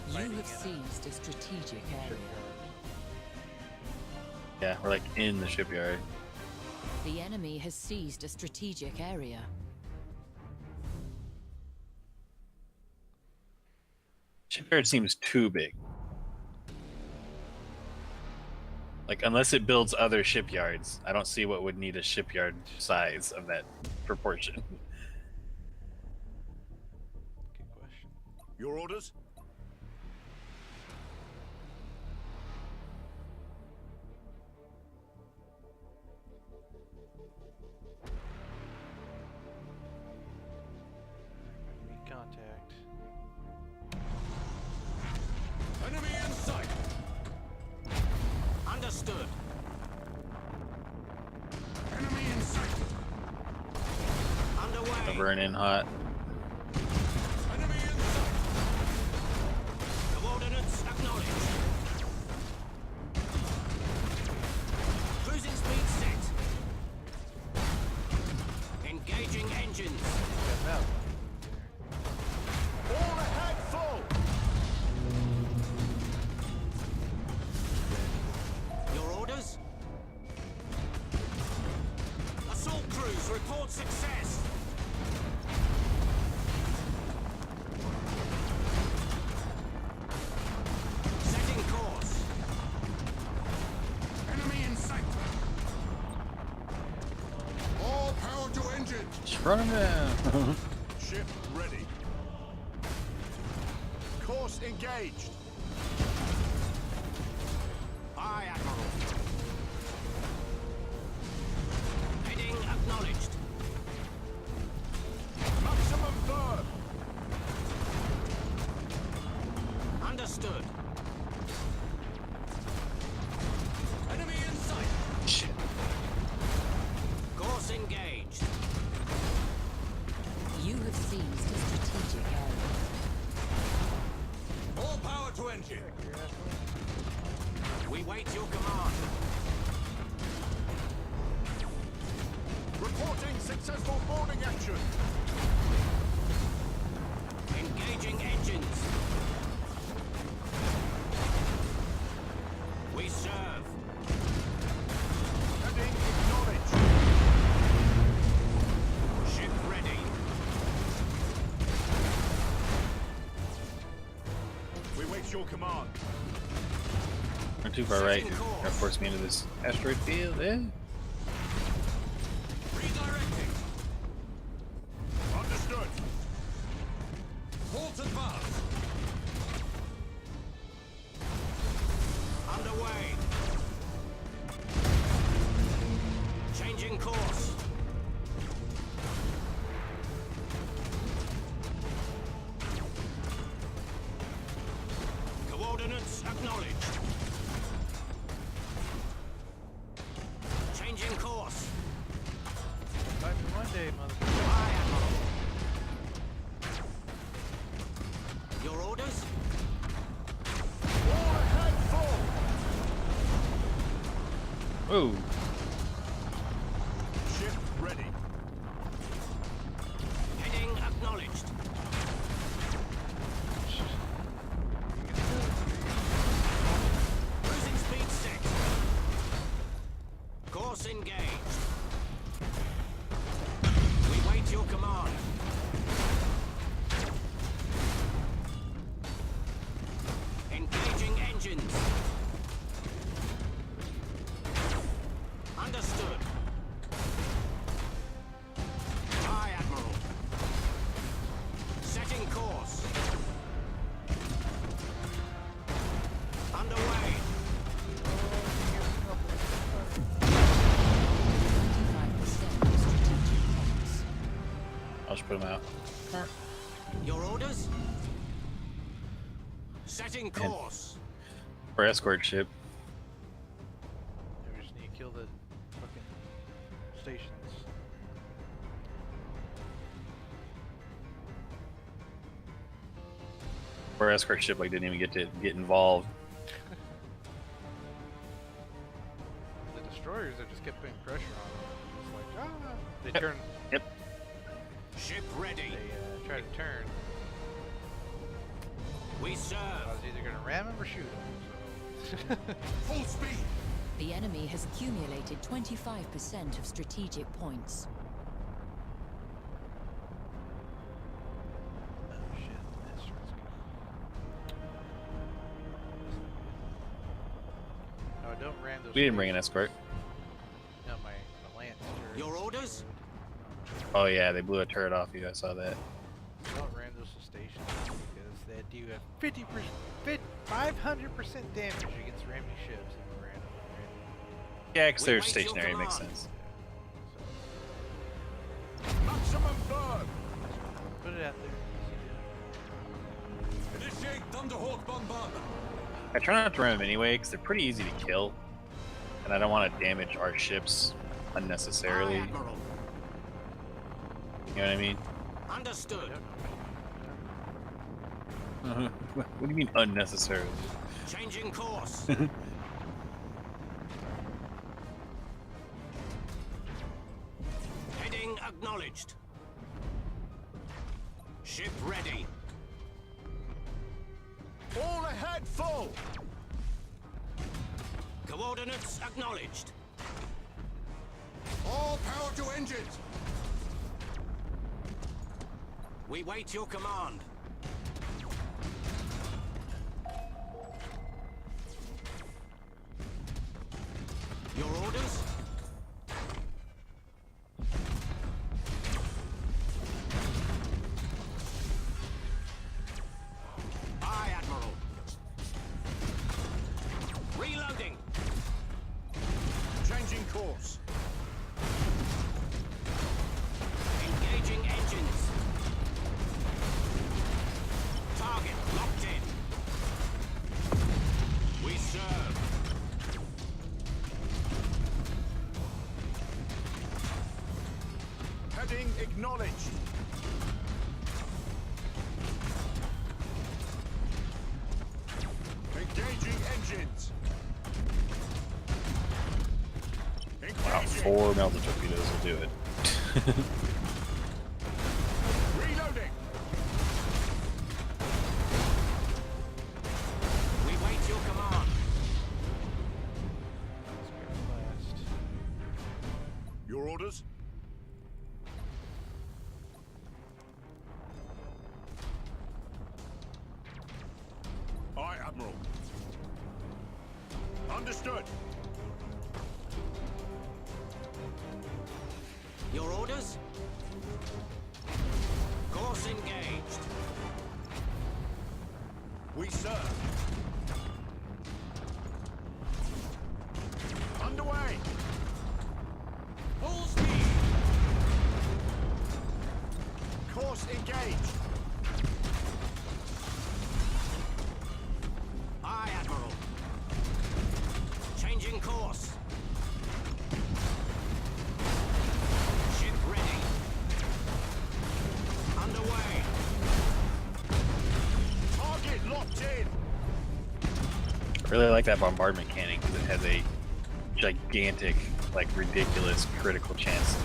You Fighting have seized a strategic area. Yeah, we're like in the shipyard. The enemy has seized a strategic area. Shipyard seems too big. Like, unless it builds other shipyards, I don't see what would need a shipyard size of that proportion. Good question. Your orders? Enemy contact. Enemy in sight! Understood. Enemy in sight! Underway. Burning hot. Enemy in sight! Coordinates acknowledged. Cruising speed set. Engaging engines. Got that one. All ahead full! Your orders? Assault crews report success. Setting course. Enemy in sight! All power to engine! Just run him down. Ship ready. Course engaged. Aye, Admiral. Heading acknowledged. Maximum burn! Understood. Enemy in sight! Shit. Course engaged. You have seized a strategic area. All power to engine! We wait your command. Reporting successful boarding action! Engaging engines. We serve. Heading acknowledged! Ship ready. We wait your command. We're too far right. Gonna force me into this asteroid field. Eh? Redirecting. Understood. Halt advance. Underway. Changing course. Coordinates acknowledged. Changing course. Fight me one day, motherfucker. Aye, Admiral. Your orders? All ahead full! Ooh. Ship ready. Heading acknowledged. Cruising speed set. Course engaged. We wait your command. Engaging engines. Understood. Aye, Admiral. Setting course. Underway. 25% strategic points. I'll just put him out. Your orders? Setting course. Or escort ship. We just need to kill the fucking stations. Or escort ship like didn't even get to get involved. The destroyers have just kept putting pressure on them. It's like, ah! They Yep. turn. Yep. Ship ready. They try to turn. We I serve. was either gonna ram him or shoot him. So. Full speed! The enemy has accumulated 25% of strategic points. Oh shit, that's no, don't ram those. We didn't bring an escort. No, my lance turret. Your orders? Oh yeah, they blew a turret off you. I saw that. Don't ram those stations because they do have 500% damage against ramming ships if we ran them. Yeah, because We they're wait your stationary. Makes command. sense. Maximum burn! Put it out there. Initiate Thunderhawk bombardment! I try not to run them anyway because they're pretty easy to kill, and I don't want to damage our ships Aye, unnecessarily. Admiral. You know what I mean? Understood. What do you mean unnecessarily? Changing course. Heading acknowledged. Ship ready. All ahead full! Coordinates acknowledged. All power to engines! We wait your command. Your orders? Aye, Admiral. Reloading. Changing course. Engaging engines. Target locked in. We serve. Heading acknowledged. Engaging engines. Wow, Engaging. 4 melted torpedoes will do it. Reloading. We wait your command. Let's go last. Your orders? Aye, Admiral. Understood. Your orders? Course engaged. We serve. Underway. Full speed. Course engaged. Aye, Admiral. Changing course. Ship ready. Underway. Target locked in. I really like that bombardment cannon because it has a gigantic, like ridiculous critical chance.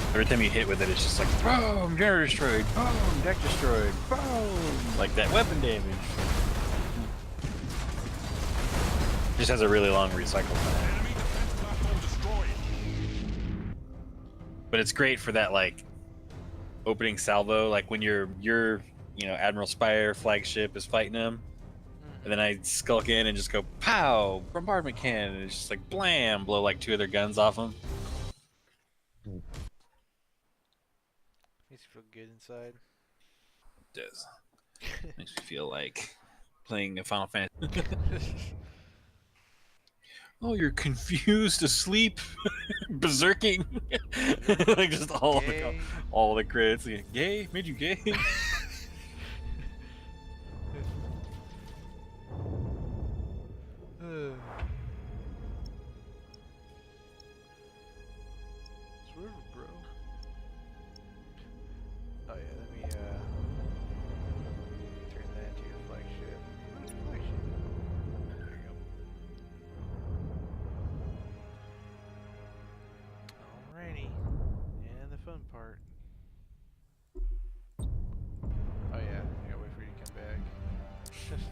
Every time you hit with it, it's just like boom, generator destroyed, boom, deck destroyed, boom, like that weapon damage. Just has a really long recycle time. Enemy defense platform destroyed. But it's great for that like opening salvo, like when your Admiral Spire flagship is fighting them, and then I skulk in and just go pow, bombardment cannon, and it's just like blam, blow like 2 of their guns off them. Makes you feel good inside. It does. Makes me feel like playing a Final Fantasy. Oh, you're confused, asleep, berserking, like just Gay. all the crits. Like, gay? Made you gay? Swerve, bro. Oh yeah, let me turn that into your flagship. Where's your flagship? There you go. Alrighty. And the fun part.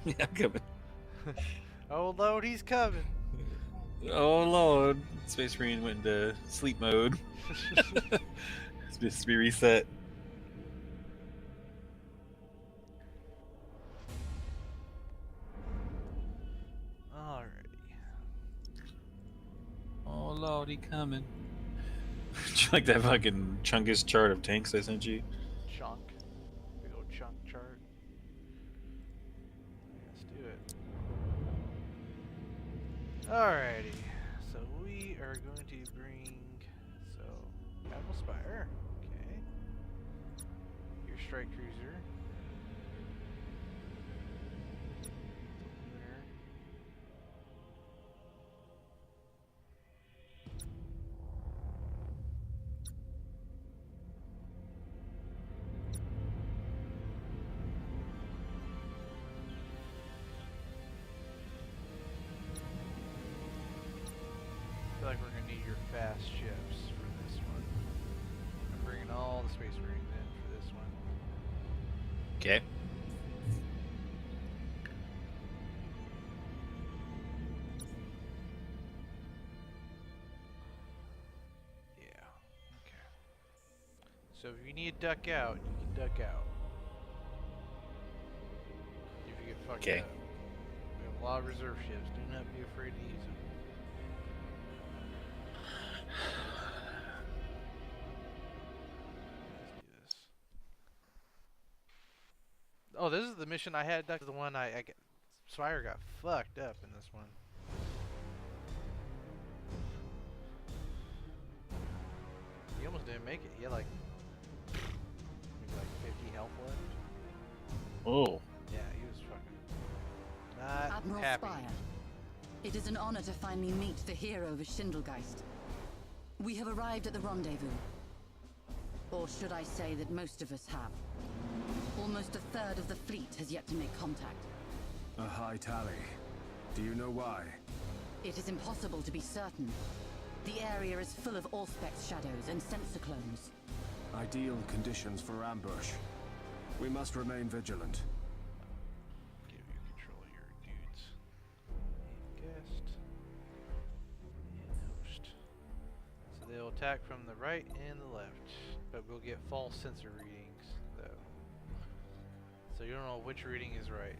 Yeah, I'm coming. Oh Lord, he's coming. Oh lord, Space Marine went into sleep mode. It's supposed to be reset. Alrighty. Oh lord, he coming. Like that fucking Chungus chart of tanks I sent you. Chunk. Big old chunk chart. Let's do it. Alrighty. So we are going to bring Battle Spire. Okay. Your strike cruiser. There. I feel like we're gonna need your fast ships for this one. I'm bringing all the Space Marines in for this one. Okay. Yeah. Okay. So if you need to duck out, you can duck out. If you get fucked Okay. up. We have a lot of reserve ships. Do not be afraid to use them. Let's do this. Oh, this is the mission I had. That's the one Spire got fucked up in this one. He almost didn't make it. He had like maybe like 50 health left. Oh. Yeah, he was fucking not Admiral happy. Spire, it is an honor to finally meet the hero of Schindelgeist. We have arrived at the rendezvous. Or should I say that most of us have. Almost a third of the fleet has yet to make contact. A high tally. Do you know why? It is impossible to be certain. The area is full of Auspex shadows and sensor clones. Ideal conditions for ambush. We must remain vigilant. Give you control of your dudes. And guest. And host. So they'll attack from the right and the left. But we'll get false sensor readings, though. So you don't know which reading is right.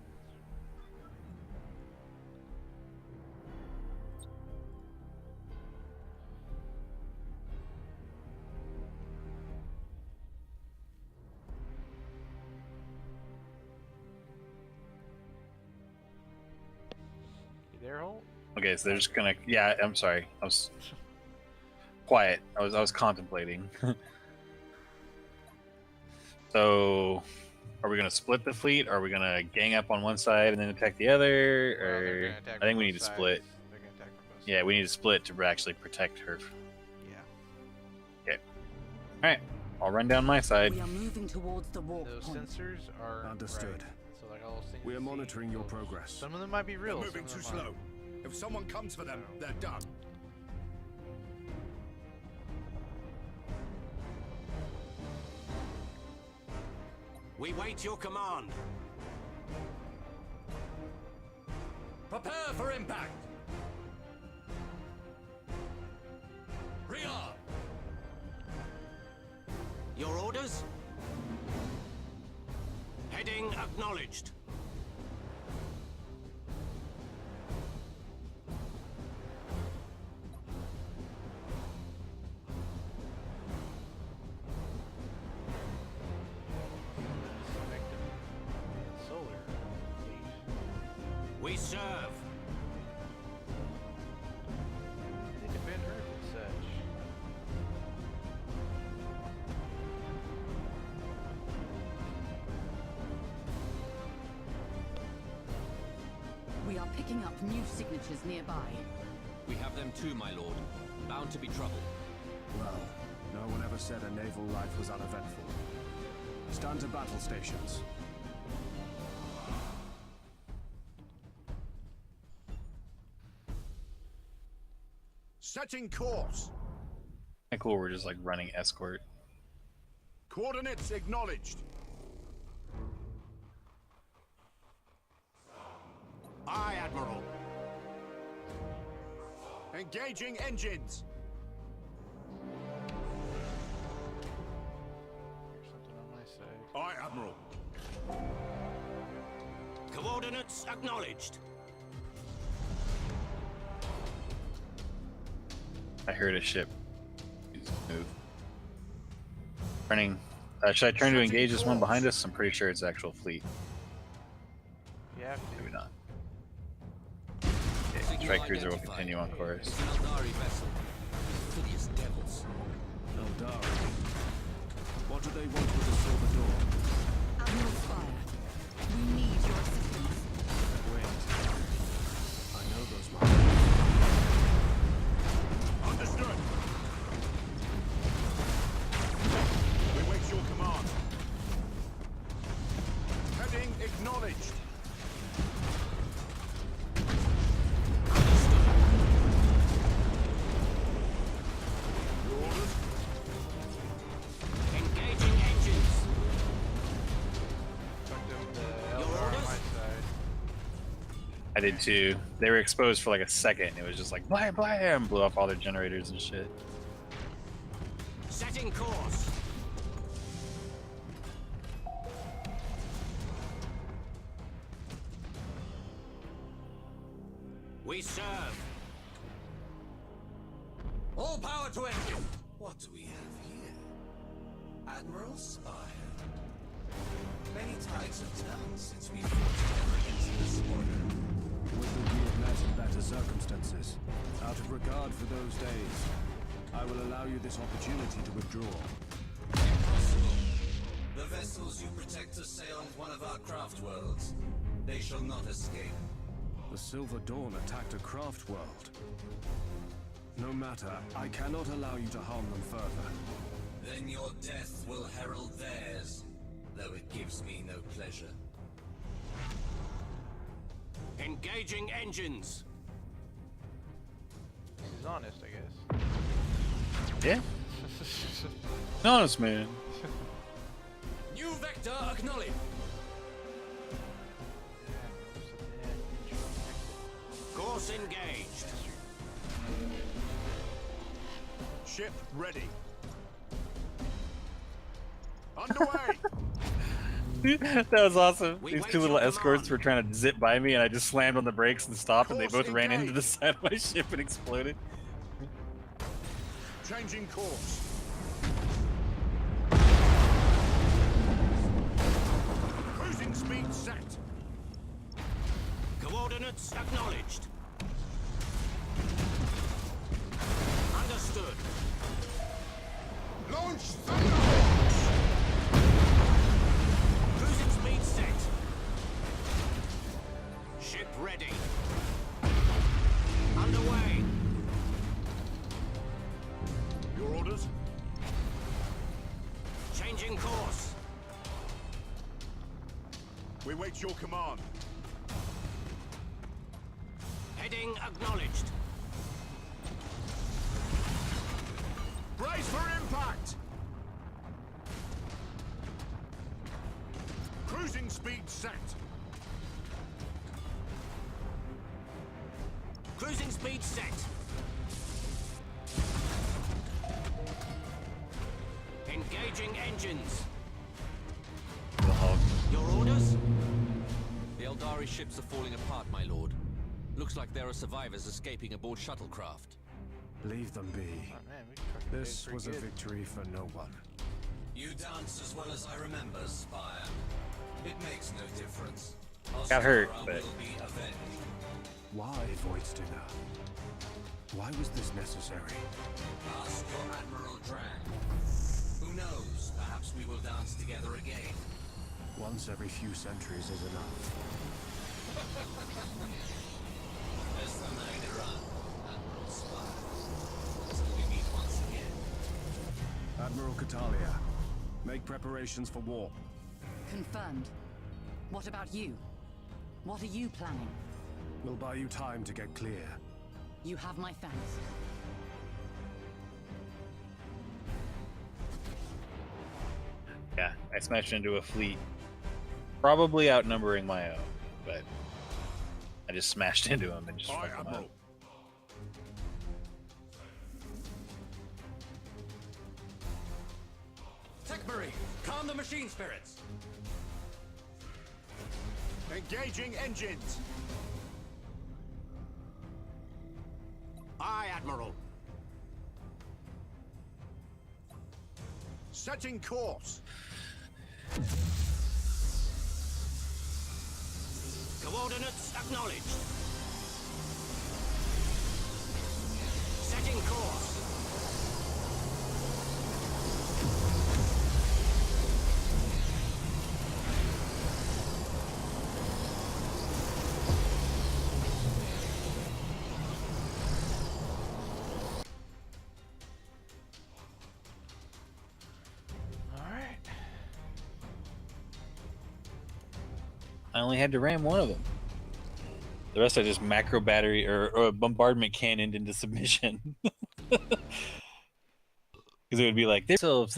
You there, Holt? Okay, so they're just gonna. Yeah, I'm sorry. I was quiet. I was contemplating. So, are we gonna split the fleet? Or are we gonna gang up on one side and then attack the other? Well, they're Or gonna attack I from think we both need to sides. split. They're gonna attack from both Yeah, sides. we need to split to actually protect her. Yeah. Okay. All right. I'll run down my side. We are moving towards the warp Those point. sensors are Understood. right. So like all those things We are you see, monitoring your those- progress. Some of them might be real. They're moving some too of them slow. aren't. If someone comes for them, they're done. We wait your command. Prepare for impact. Rearm. Your orders? Heading acknowledged. Select them. Solar fleet. We serve. They defend Earth and such. We are picking up new signatures nearby. We have them too, my lord. Bound to be trouble. Well, no one ever said a naval life was uneventful. Stand to battle stations. Setting course. Kinda cool. We're just like running escort. Coordinates acknowledged. Engaging engines. Here's something on my side. Aye, Admiral. Coordinates acknowledged. I heard a ship. Move. Turning. Should I turn to engage this one behind us? I'm pretty sure it's actual fleet. You have to. Maybe not. Okay, strike cruiser will continue on course. It's an Eldari vessel. Hideous devils. Eldari. What do they want with the Silver Dawn? Admiral Spire, we need your assistance. Wait. I know those markers. Understood. We wait your command. Heading acknowledged. Your orders? Engaging engines. Fucked up the Eldar on my side. I did too. They were exposed for like a second. It was just like blam blam, blew off all their generators and shit. Setting course. We serve. All power to engine! What do we have here? Admiral Spire. Many tides have turned since we fought together against this order. Would that we had met in better circumstances. Out of regard for those days, I will allow you this opportunity to withdraw. Impossible. The vessels you protect assailed one of our craft worlds. They shall not escape. The Silver Dawn attacked a craft world. No matter, I cannot allow you to harm them further. Then your death will herald theirs, though it gives me no pleasure. Engaging engines. He's honest, I guess. Yeah. Honest man. New vector acknowledged. Course engaged. Ship ready. Underway. That was awesome. We These wait two little your escorts command. were trying to zip by me, and I just slammed on the brakes and stopped, and they Course both ran into the engaged. side of my ship and exploded. Changing course. Cruising speed set. Coordinates acknowledged. Understood. Launch Thunderbolts. Cruising speed set. Ship ready. Underway. Your orders? Changing course. We wait your command. Heading acknowledged. Brace for impact. Cruising speed set. Cruising speed set. Engaging engines. The hog. Your orders? The Eldari ships are falling apart, my lord. Looks like there are survivors escaping aboard shuttlecraft. Leave them be. Oh man, we fucking did This pretty was a good. victory for no one. You dance as well as I remember, Spire. It makes no difference. Got hurt, Ostara but- will be avenged. Why, Voidstinger? Why was this necessary? Ask your Admiral Drang. Who knows? Perhaps we will dance together again. Once every few centuries is enough. As the night run, Admiral Spire. Till we meet once again. Admiral Catalia, make preparations for war. Confirmed. What about you? What are you planning? We'll buy you time to get clear. You have my thanks. Yeah, I smashed into a fleet, probably outnumbering my own, but I just smashed into him and just Aye, fucked him Admiral. up. Ackbury, calm the machine spirits. Engaging engines. Aye, Admiral. Setting course. Coordinates acknowledged. Setting course. Alright. I only had to ram one of them. The rest I just macro battery or bombardment cannoned into submission. Because it would be like, they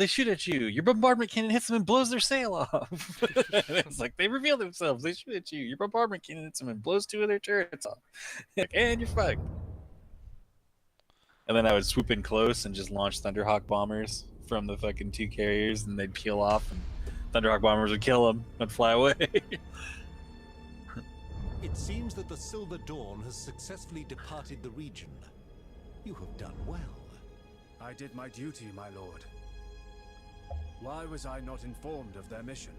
shoot at you. Your bombardment cannon hits them and blows their sail off. And it's like, they reveal themselves. They shoot at you. Your bombardment cannon hits them and blows 2 of their turrets off. And you're fucked. And then I would swoop in close and just launch Thunderhawk bombers from the fucking 2 carriers, and they'd peel off, and Thunderhawk bombers would kill them and fly away. It seems that the Silver Dawn has successfully departed the region. You have done well. I did my duty, my lord. Why was I not informed of their mission?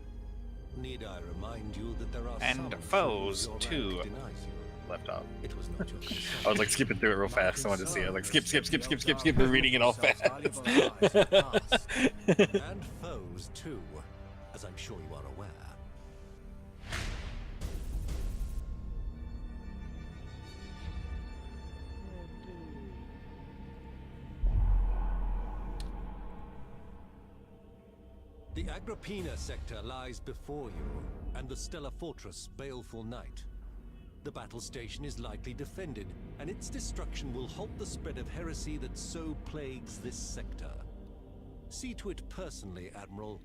Need I remind you that there are And some foes, whom your too. rank denies you. Left off. It was not your concern. I was like skipping through it real fast. I wanted to see it. I was like, skip. We're reading it all fast. And foes too, as I'm sure you are aware. The Agrippina sector lies before you, and the Stellar Fortress, Baleful Night. The battle station is lightly defended, and its destruction will halt the spread of heresy that so plagues this sector. See to it personally, Admiral.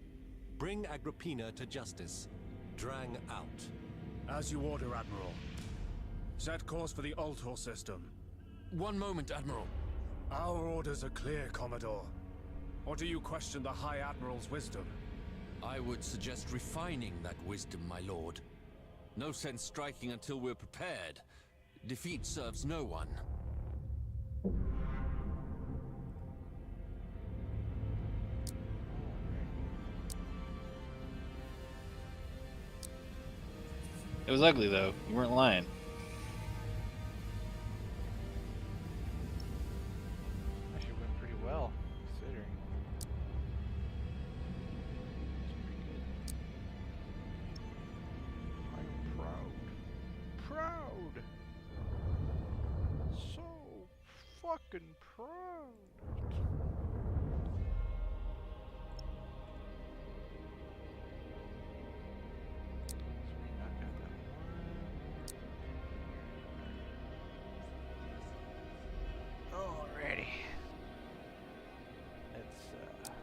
Bring Agrippina to justice. Drang out. As you order, Admiral. Set course for the Altor system. One moment, Admiral. Our orders are clear, Commodore. Or do you question the High Admiral's wisdom? I would suggest refining that wisdom, my lord. No sense striking until we're prepared. Defeat serves no one. It was ugly, though. You weren't lying. Actually went pretty well, considering. I'm proud. Proud! So fucking proud! Sweet, I got that one. Alrighty. Let's turn.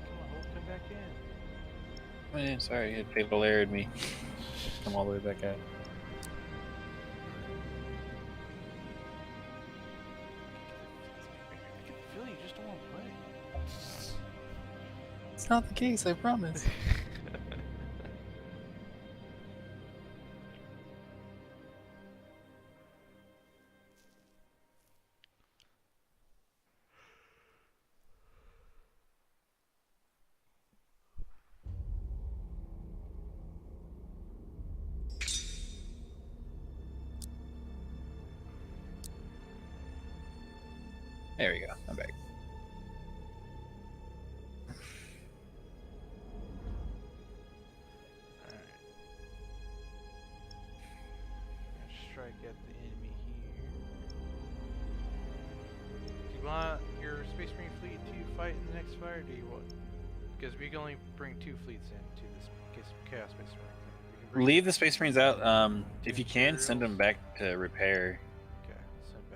Come on, Hulk, come back in. Oh, yeah, sorry, it fatal errored me. Come all the way back out. I can feel you just don't want to play. It's not the case, I promise. There we go. I'm back. Alright. Strike at the enemy here. Do you want your Space Marine fleet to fight in the next fire, or do you want? Because we can only bring 2 fleets into this case Chaos Space Marine. We can Leave the Space Marines out. If you can, send them back to repair. Okay, send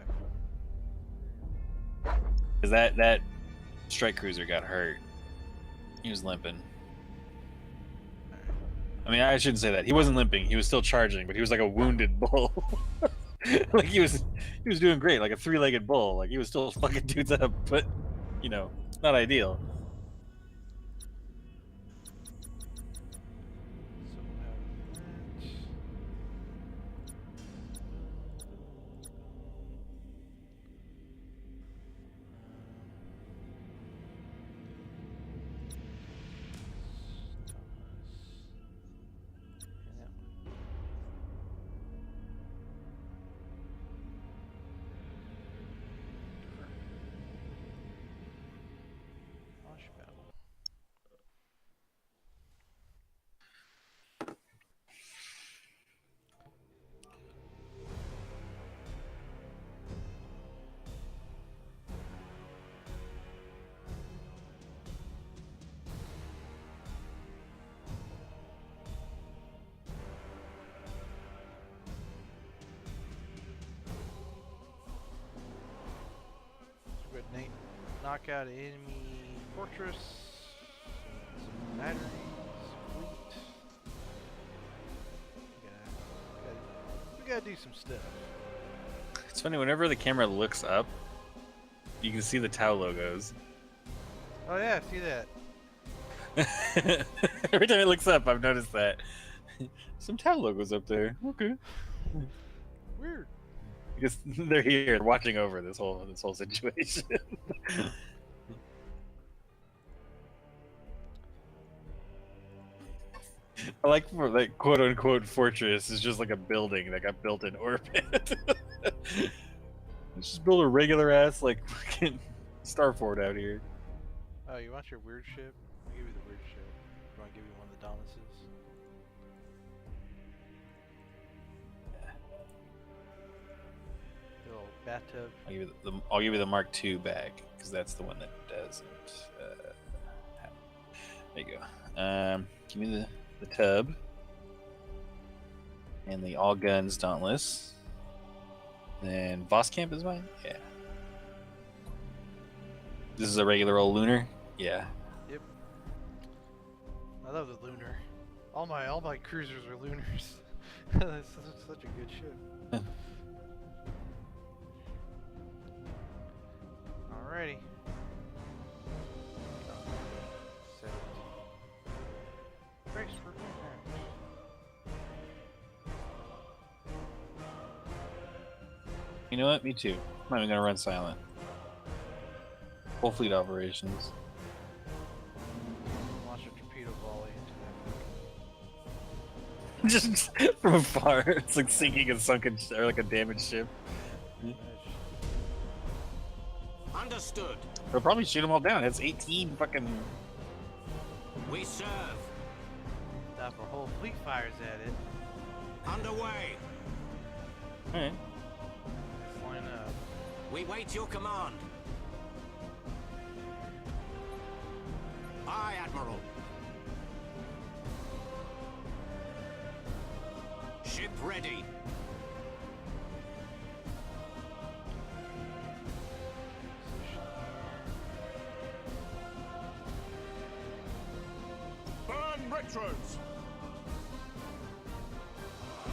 back. Because that strike cruiser got hurt. He was limping. I mean, I shouldn't say that. He wasn't limping. He was still charging, but he was like a wounded bull. Like he was doing great, like a three-legged bull. Like he was still fucking dudes up, but you know, not ideal. So we'll have that. And that one. Launch battle. So good, Nate. Knock out enemy fortress. Some batteries. Fleet. We gotta do some stuff. It's funny, whenever the camera looks up, you can see the Tau logos. Oh yeah, I see that. Every time it looks up, I've noticed that. Some Tau logos up there. Okay. Weird. Because they're here, they're watching over this whole situation. I like for like quote unquote fortress is just like a building that got built in orbit. Let's just build a regular ass like fucking Starfort out here. Oh, you want your weird ship? I'll give you the weird ship. You want to give you one of the Domuses? The little bathtub. I'll give you the Mark II bag because that's the one that doesn't. There you go. Give me the tub and the all guns Dauntless. Then Voskamp is mine. Yeah. This is a regular old lunar. Yeah. Yep. I love the lunar. All my cruisers are lunars. That's such a good ship. Alrighty. Set. Brace for impact. You know what? Me too. I'm not even gonna run silent. Full fleet operations. Launch a torpedo volley Just from afar, it's like sinking a sunken or like a damaged ship. into that. Understood. They'll probably shoot them all down. It's 18 fucking. We serve. Now if a whole fleet fires at it, Underway. Alright. let's line up. We wait your command. Aye, Admiral. Ship ready. Burn retros!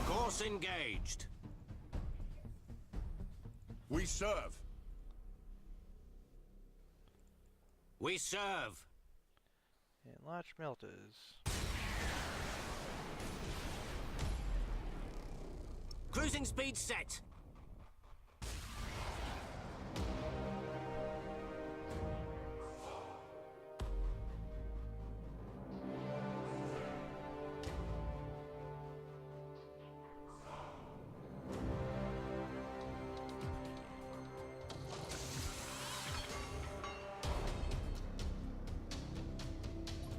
Course engaged. We serve. We serve. And launch melters. Cruising speed set.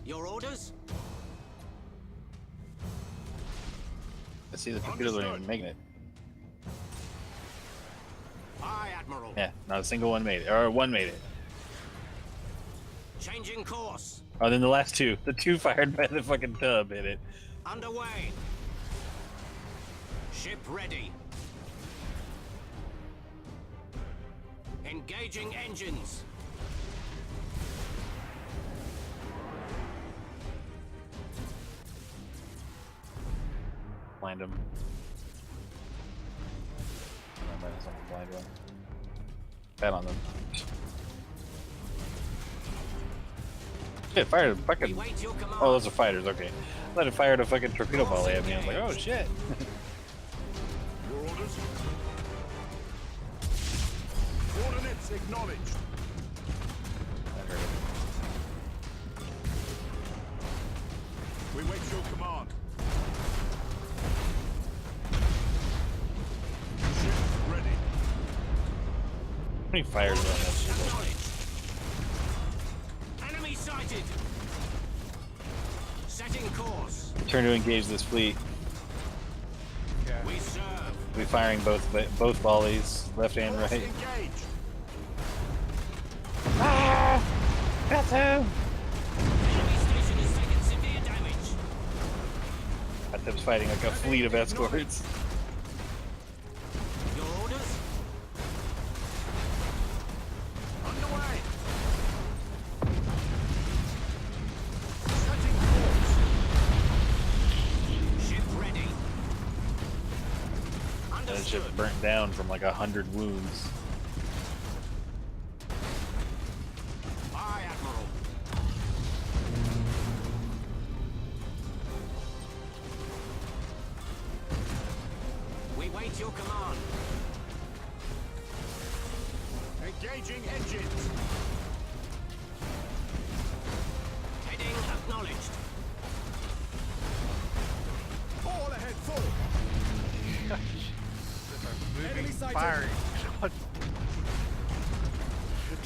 Your orders? Let's see, the torpedoes aren't even making it. Aye, Admiral. Yeah, not a single one made it. Or one made it. Changing course. Oh, then the last two. The two fired by the fucking tub hit it. Underway. Ship ready. Engaging engines. Blind him. Blind one. Bat on them. Shit, fired a fucking. Wait your command. Oh, those are fighters. Okay, I thought it fired a fucking torpedo volley at me. I was like, oh shit. Your orders? Coordinates acknowledged. That hurt him. We wait your command. Ship ready. How many fires are on that shit? Acknowledged. Enemy sighted. Setting course. Turn to engage this fleet. Okay. We serve. We'll be firing both volleys, left and Force right. engaged. Ah! That's him! Enemy station has taken severe damage. That them's fighting like a fleet of escorts. Your orders? Underway. Setting course. Ship ready. That Understood. ship burnt down from like 100 wounds. Aye, Admiral. We wait your command. Engaging engines. Heading acknowledged. All ahead full. Moving, sighted. firing.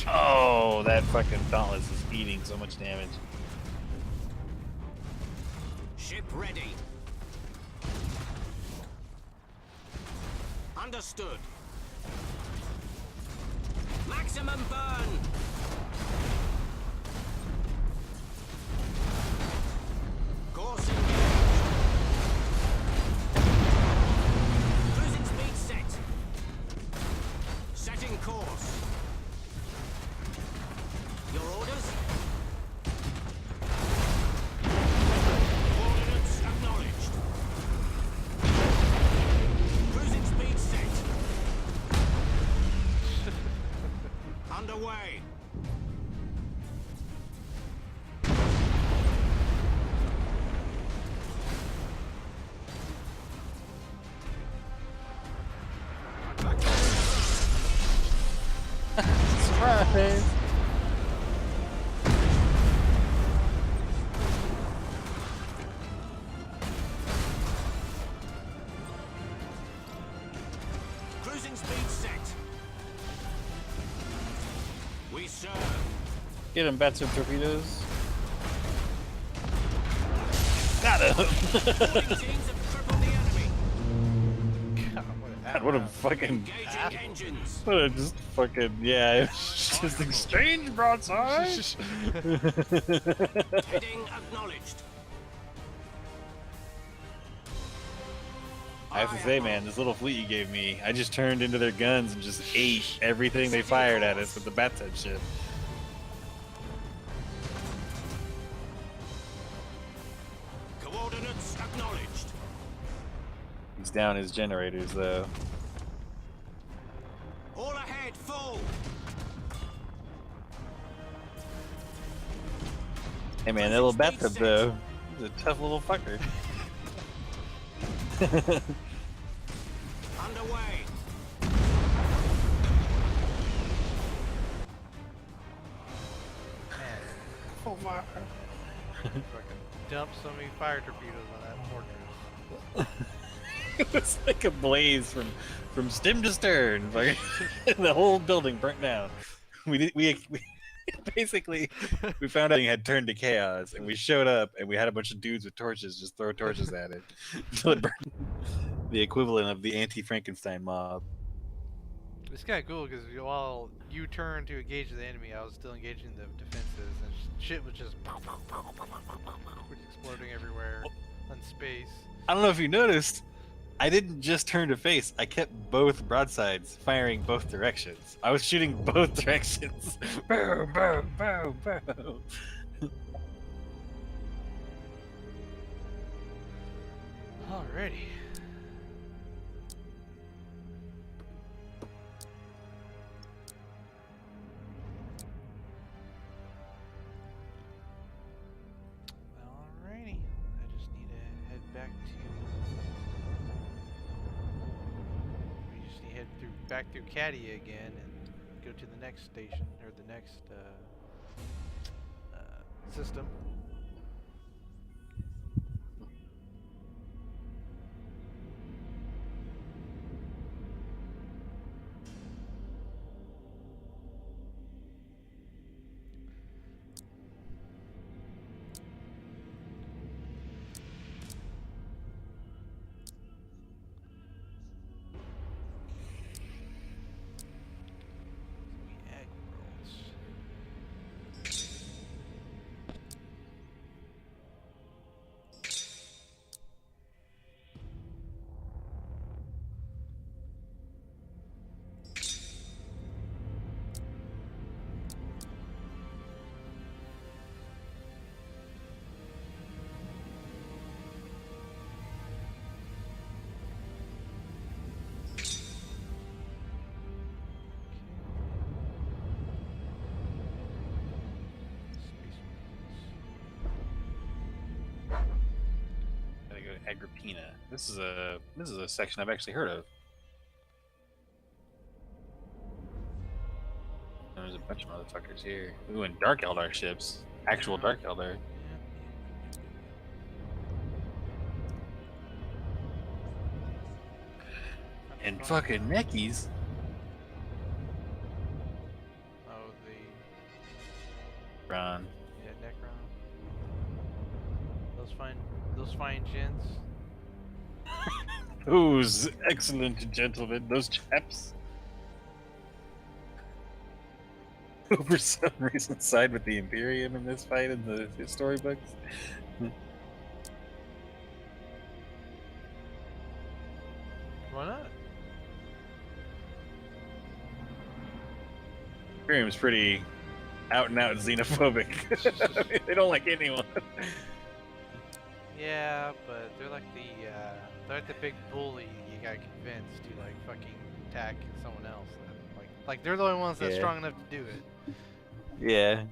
Oh, that fucking Dauntless is eating so much damage. Ship ready. Understood. Maximum burn. Course engaged. Cruising speed set. Setting course. Your orders? Coordinates acknowledged. Cruising speed set. Underway. Surprise! Cruising speed set. We serve. Get him, bats and torpedoes. Got him! Boarding teams have crippled the enemy. God, what an God, what a admiral. fucking. Engaging engines. What a just fucking. Yeah, it's just exchange broadside! Heading acknowledged. I have to say, man, this little fleet you gave me, I just turned into their guns and just ate everything they fired at us with the bathtub ship. Coordinates acknowledged. He's down his generators, though. All ahead, full. Hey, man, that little bathtub, though, he's a tough little fucker. Underway. Oh my. Fucking dump so many fire torpedoes on that fortress. It was like a blaze from stem to stern. Like, the whole building burnt down. We basically we found out it had turned to chaos, and we showed up and we had a bunch of dudes with torches just throw torches at it until it burned. The equivalent of the anti-Frankenstein mob. It's kind of cool because while you turned to engage the enemy, I was still engaging the defenses, and shit was just exploding everywhere on space. I don't know if you noticed, I didn't just turn to face. I kept both broadsides firing both directions. I was shooting both directions. Boom, boom, boom, boom. Alrighty. Alrighty. I just need to head back to. We just need to head back through Cadia again and go to the next station or the next system. Gotta go to Agrippina. This is a section I've actually heard of. There's a bunch of motherfuckers here. Ooh, and Dark Eldar ships. Actual Dark Eldar. And fucking Neckies. Oh, the Ron. yeah, Necron. Those fine gents. Those excellent gentlemen, those chaps. Who for some reason side with the Imperium in this fight in the storybooks. Why not? Imperium's pretty out and out xenophobic. They don't like anyone. Yeah, but they're like the big bully you gotta convince to like fucking attack someone else. Like they're the only ones that's strong enough to do it. Yeah.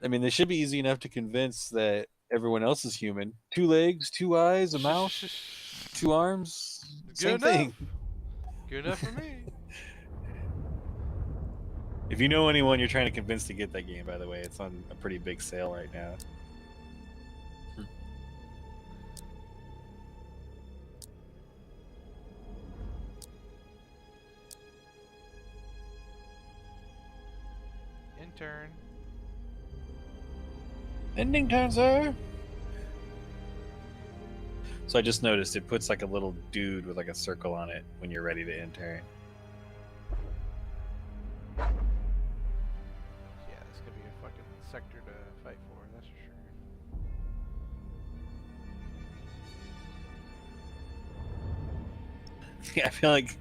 I mean, they should be easy enough to convince that everyone else is human. 2 legs, 2 eyes, a mouth, 2 arms. Same thing. Good enough for me. If you know anyone you're trying to convince to get that game, by the way, it's on a pretty big sale right now. Intern. Ending turn, sir. So I just noticed it puts like a little dude with like a circle on it when you're ready to intern. Yeah, this could be a fucking sector to fight for, that's for sure. Yeah, I feel like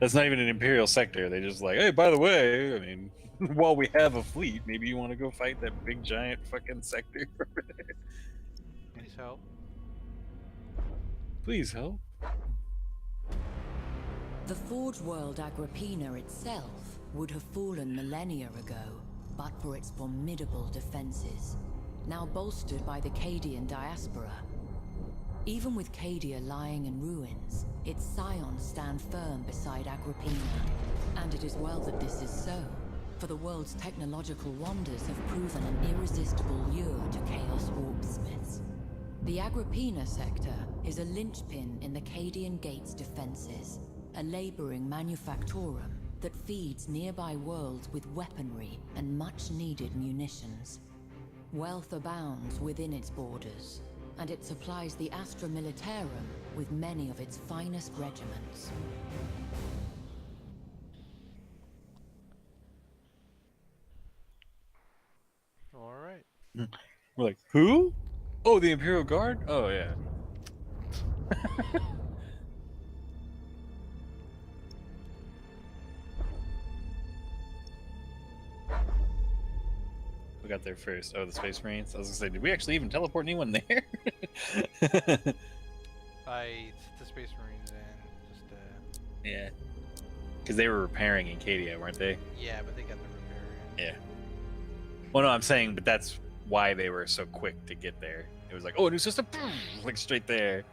that's not even an Imperial sector. They just like, hey, by the way, I mean, while we have a fleet, maybe you want to go fight that big giant fucking sector over there. Please help. Please help. The Forge World Agrippina itself would have fallen millennia ago, but for its formidable defenses, now bolstered by the Cadian diaspora. Even with Cadia lying in ruins, its scions stand firm beside Agrippina. And it is well that this is so, for the world's technological wonders have proven an irresistible lure to Chaos Warpsmiths. The Agrippina sector is a linchpin in the Cadian Gate's defenses, a laboring manufactorum that feeds nearby worlds with weaponry and much-needed munitions. Wealth abounds within its borders, and it supplies the Astra Militarum with many of its finest regiments. Alright. We're like, who? Oh, the Imperial Guard? Oh, yeah. Who got there first? Oh, the Space Marines. I was gonna say, did we actually even teleport anyone there? I sent the Space Marines in. Just Yeah, because they were repairing in Cadia, weren't they? yeah, but they got the repair in. Yeah. Well, no, I'm saying, but that's why they were so quick to get there. It was like, oh, a new system, like straight there.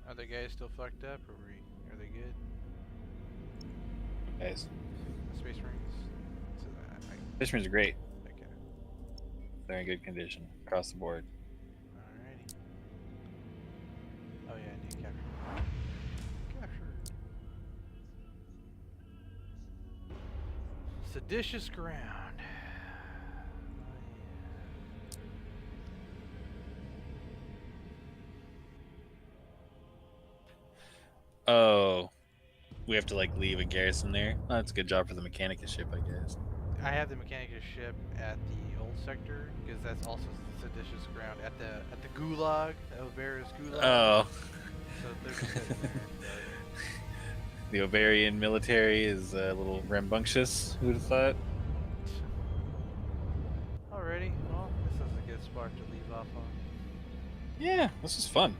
Are the guys still fucked up, or are they good? Guys, The Space Marines. So Space Marines are great. okay. They're in good condition across the board. Alrighty. Oh yeah, I need to capture. Captured. Seditious ground. Oh, we have to like leave a garrison there. Oh, that's a good job for the Mechanicus ship, I guess. I have the Mechanicus ship at the old sector because that's also seditious ground at the Gulag, Overa's Gulag. Oh, So there's a bit there, the Ovarian military is a little rambunctious. Who'd have thought? but... Alrighty, well, this is a good spot to leave off on. Yeah, this is fun.